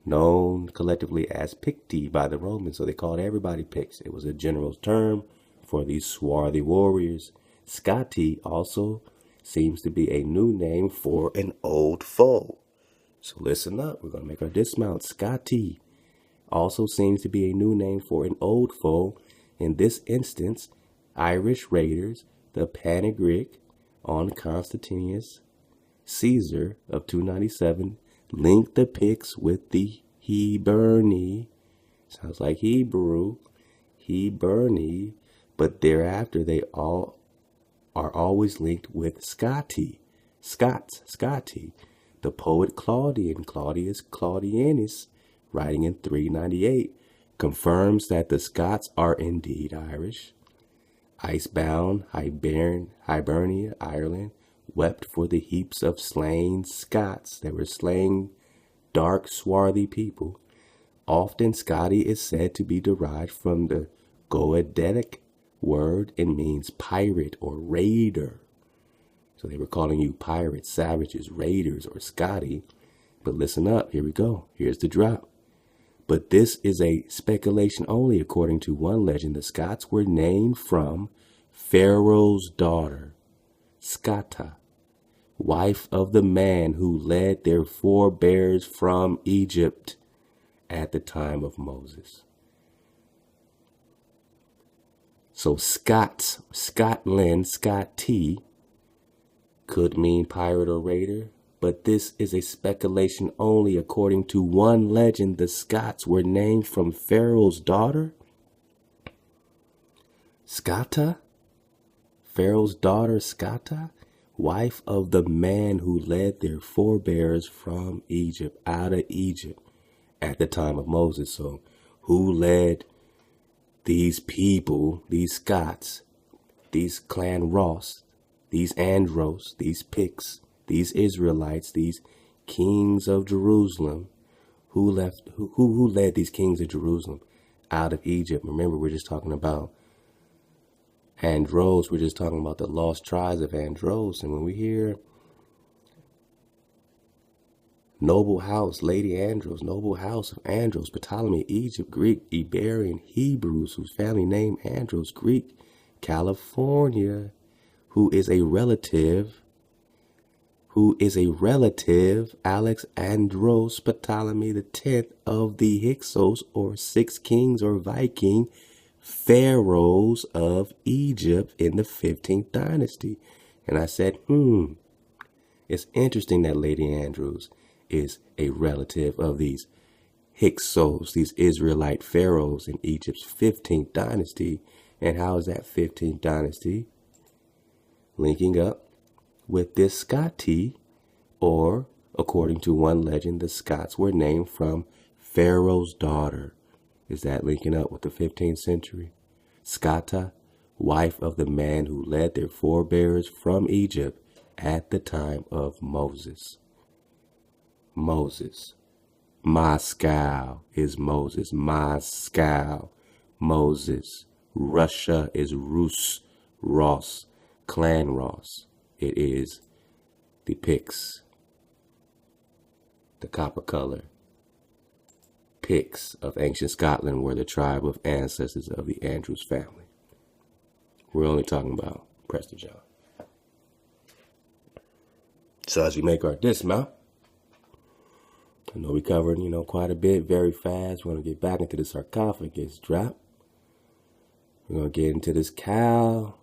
known collectively as Picti by the Romans, so they called everybody Picts. It was a general term for these swarthy warriors. Scoti also seems to be a new name for an old foe. So listen up, we're going to make our dismount. Scoti also seems to be a new name for an old foe. In this instance, Irish raiders, the Panegyric on Constantius Caesar of 297, linked the Picts with the Hiberni, sounds like Hebrew, Hiberni, but thereafter they all are always linked with Scoti. The poet Claudius Claudianus, writing in 398, confirms that the Scots are indeed Irish. Icebound, Hibernia, Ireland, wept for the heaps of slain Scots that were slain dark, swarthy people. Often Scoti is said to be derived from the Goedetic word and means pirate or raider. So they were calling you pirates, savages, raiders, or Scoti. But listen up, here we go. Here's the drop. But this is a speculation only. According to one legend, the Scots were named from Pharaoh's daughter, Scata, wife of the man who led their forebears from Egypt at the time of Moses. So Scotland, Scotty, could mean pirate or raider, but this is a speculation only. According to one legend, the Scots were named from Pharaoh's daughter, Scata, Pharaoh's daughter Scata, wife of the man who led their forebears from Egypt, out of Egypt, at the time of Moses. So who led these people, these Scots, these Clan Ross, these Andros, these Picts, these Israelites, these kings of Jerusalem? Who led these kings of Jerusalem out of Egypt? Remember, we're just talking about Andros. We're just talking about the lost tribes of Andros. And when we hear noble house, Lady Andros, noble house of Andros, Ptolemy, Egypt, Greek, Iberian, Hebrews, whose family name Andros, Greek, California, who is a relative, Alex Andros, Ptolemy the 10th of the Hyksos, or 6 kings or Viking pharaohs of Egypt in the 15th dynasty. And I said, it's interesting that Lady Andros is a relative of these Hyksos, these Israelite pharaohs in Egypt's 15th dynasty. And how is that 15th dynasty linking up with this Scoti? Or, according to one legend, the Scots were named from Pharaoh's daughter. Is that linking up with the 15th century? Scata, wife of the man who led their forebears from Egypt at the time of Moses. Moses. Moscow is Moses. Moscow. Moses. Russia is Rus. Ross. Clan Ross. It is the Picts. The copper color Picts of ancient Scotland were the tribe of ancestors of the Andrews family. We're only talking about Prester John. So as we make our dismount, I know we covered, quite a bit very fast. We're going to get back into the sarcophagus drop. We're going to get into this cow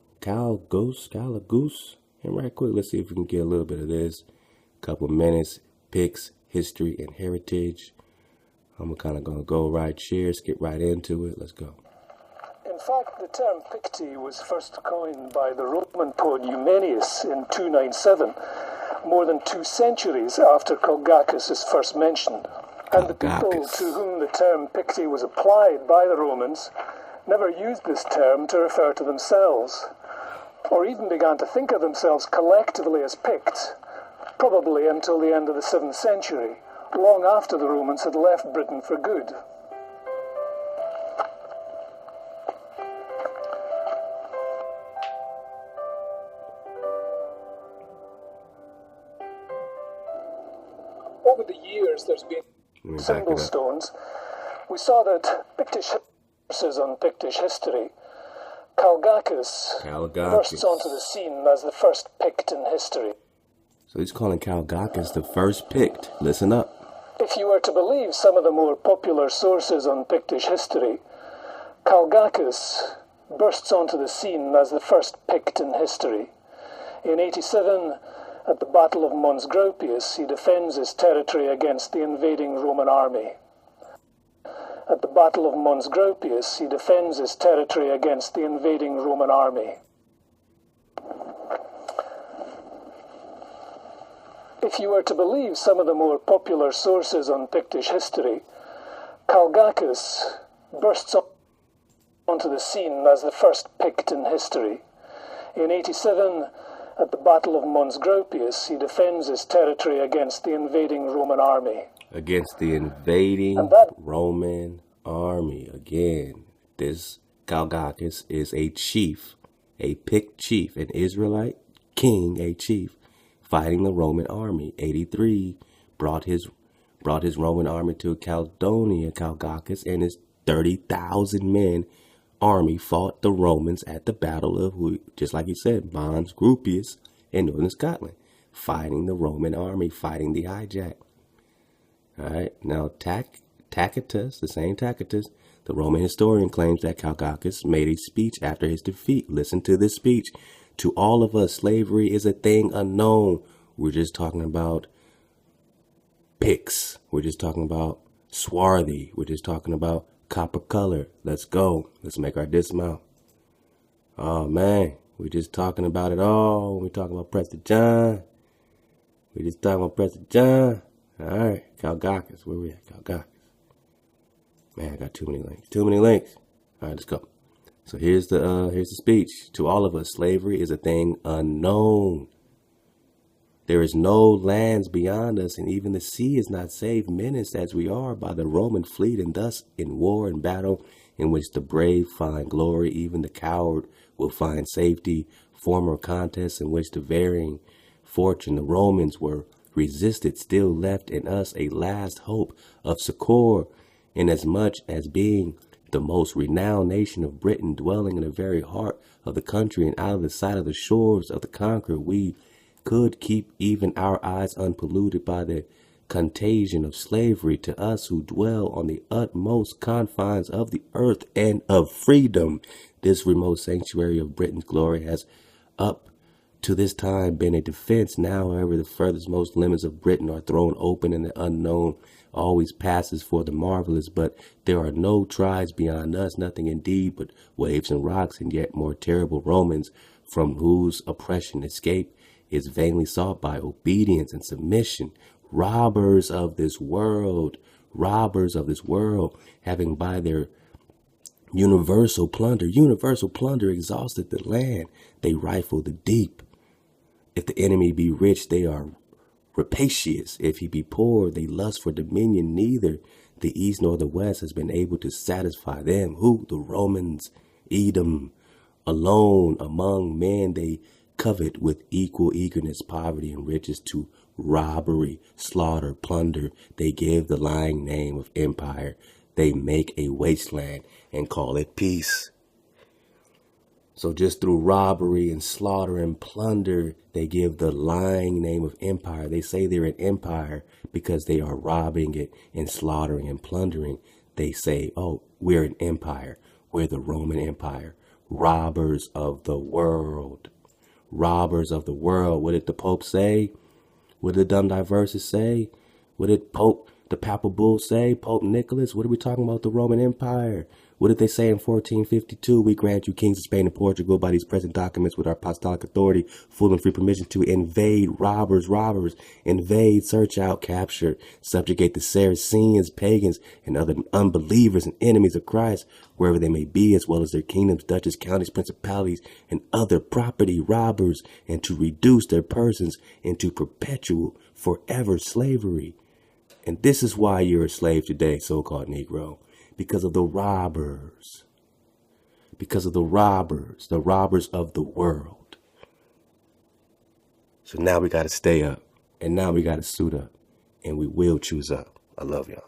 goose. And right quick, let's see if we can get a little bit of this. Couple minutes, Picts, history, and heritage. I'm kind of going to go right here, skip right into it. Let's go. In fact, the term Picti was first coined by the Roman poet Eumenes in 297, more than 2 centuries after Calgacus is first mentioned. And the people to whom the term Picti was applied by the Romans never used this term to refer to themselves, or even began to think of themselves collectively as Picts, probably until the end of the 7th century, long after the Romans had left Britain for good. Over the years, there's been symbol stones. We saw that Pictish sources on Pictish history. Calgacus bursts onto the scene as the first Pict in history. So he's calling Calgacus the first Pict. Listen up. If you were to believe some of the more popular sources on Pictish history, Calgacus bursts onto the scene as the first Pict in history. In 87, at the Battle of Mons Graupius, he defends his territory against the invading Roman army. At the Battle of Mons Graupius, he defends his territory against the invading Roman army. If you were to believe some of the more popular sources on Pictish history, Calgacus bursts onto the scene as the first Pict in history. In 87, at the Battle of Mons Graupius, he defends his territory against the invading Roman army. Against the invading Roman army. Again, this Calgacus is a chief, a Pict chief, an Israelite king, a chief, fighting the Roman army. 83 brought his Roman army to Caldonia. Calgacus and his 30,000 men army fought the Romans at the battle of, just like he said, Mons Graupius in northern Scotland, fighting the Roman army, fighting the hijack. All right, now Tacitus, the same Tacitus, the Roman historian, claims that Calgacus made a speech after his defeat. Listen to this speech. To all of us, slavery is a thing unknown. We're just talking about Picts. We're just talking about swarthy. We're just talking about copper color. Let's go. Let's make our dismount. Oh, man. We're just talking about it all. We're talking about Prester John. We're just talking about Prester John. All right. Calgacus. Where we at? Calgacus. Man, I got too many links. Too many links. All right, let's go. So here's the speech. To all of us, slavery is a thing unknown. There is no lands beyond us, and even the sea is not safe, menaced as we are by the Roman fleet, and thus in war and battle, in which the brave find glory, even the coward will find safety. Former contests in which the varying fortune the Romans were resisted still left in us a last hope of succor, inasmuch as being the most renowned nation of Britain, dwelling in the very heart of the country and out of the sight of the shores of the conqueror, we could keep even our eyes unpolluted by the contagion of slavery. To us who dwell on the utmost confines of the earth and of freedom, this remote sanctuary of Britain's glory has up to this time been a defense. Now, however, the furthest most limits of Britain are thrown open, and the unknown always passes for the marvelous. But there are no tribes beyond us, nothing indeed but waves and rocks, and yet more terrible Romans, from whose oppression escape is vainly sought by obedience and submission. Robbers of this world, having by their universal plunder exhausted the land, they rifle the deep. If the enemy be rich, they are rapacious. If he be poor, they lust for dominion. Neither the east nor the west has been able to satisfy them. Who? The Romans. Edom. Alone among men they covet with equal eagerness poverty and riches. To robbery, slaughter, plunder they give the lying name of empire. They make a wasteland and call it peace. So just through robbery and slaughter and plunder, they give the lying name of empire. They say they're an empire because they are robbing it and slaughtering and plundering. They say, oh, we're an empire. We're the Roman Empire. Robbers of the world. Robbers of the world. What did the Pope say? What did the dumb Diversas say? What did the Papal Bull say? Pope Nicholas? What are we talking about? The Roman Empire. What did they say in 1452? We grant you, kings of Spain and Portugal, by these present documents with our apostolic authority, full and free permission to invade, robbers, invade, search out, capture, subjugate the Saracens, pagans, and other unbelievers and enemies of Christ, wherever they may be, as well as their kingdoms, duchies, counties, principalities, and other property robbers, and to reduce their persons into perpetual, forever slavery. And this is why you're a slave today, so-called Negro. Because of the robbers. Because of the robbers of the world. So now we got to stay up. And now we got to suit up. And we will choose up. I love y'all.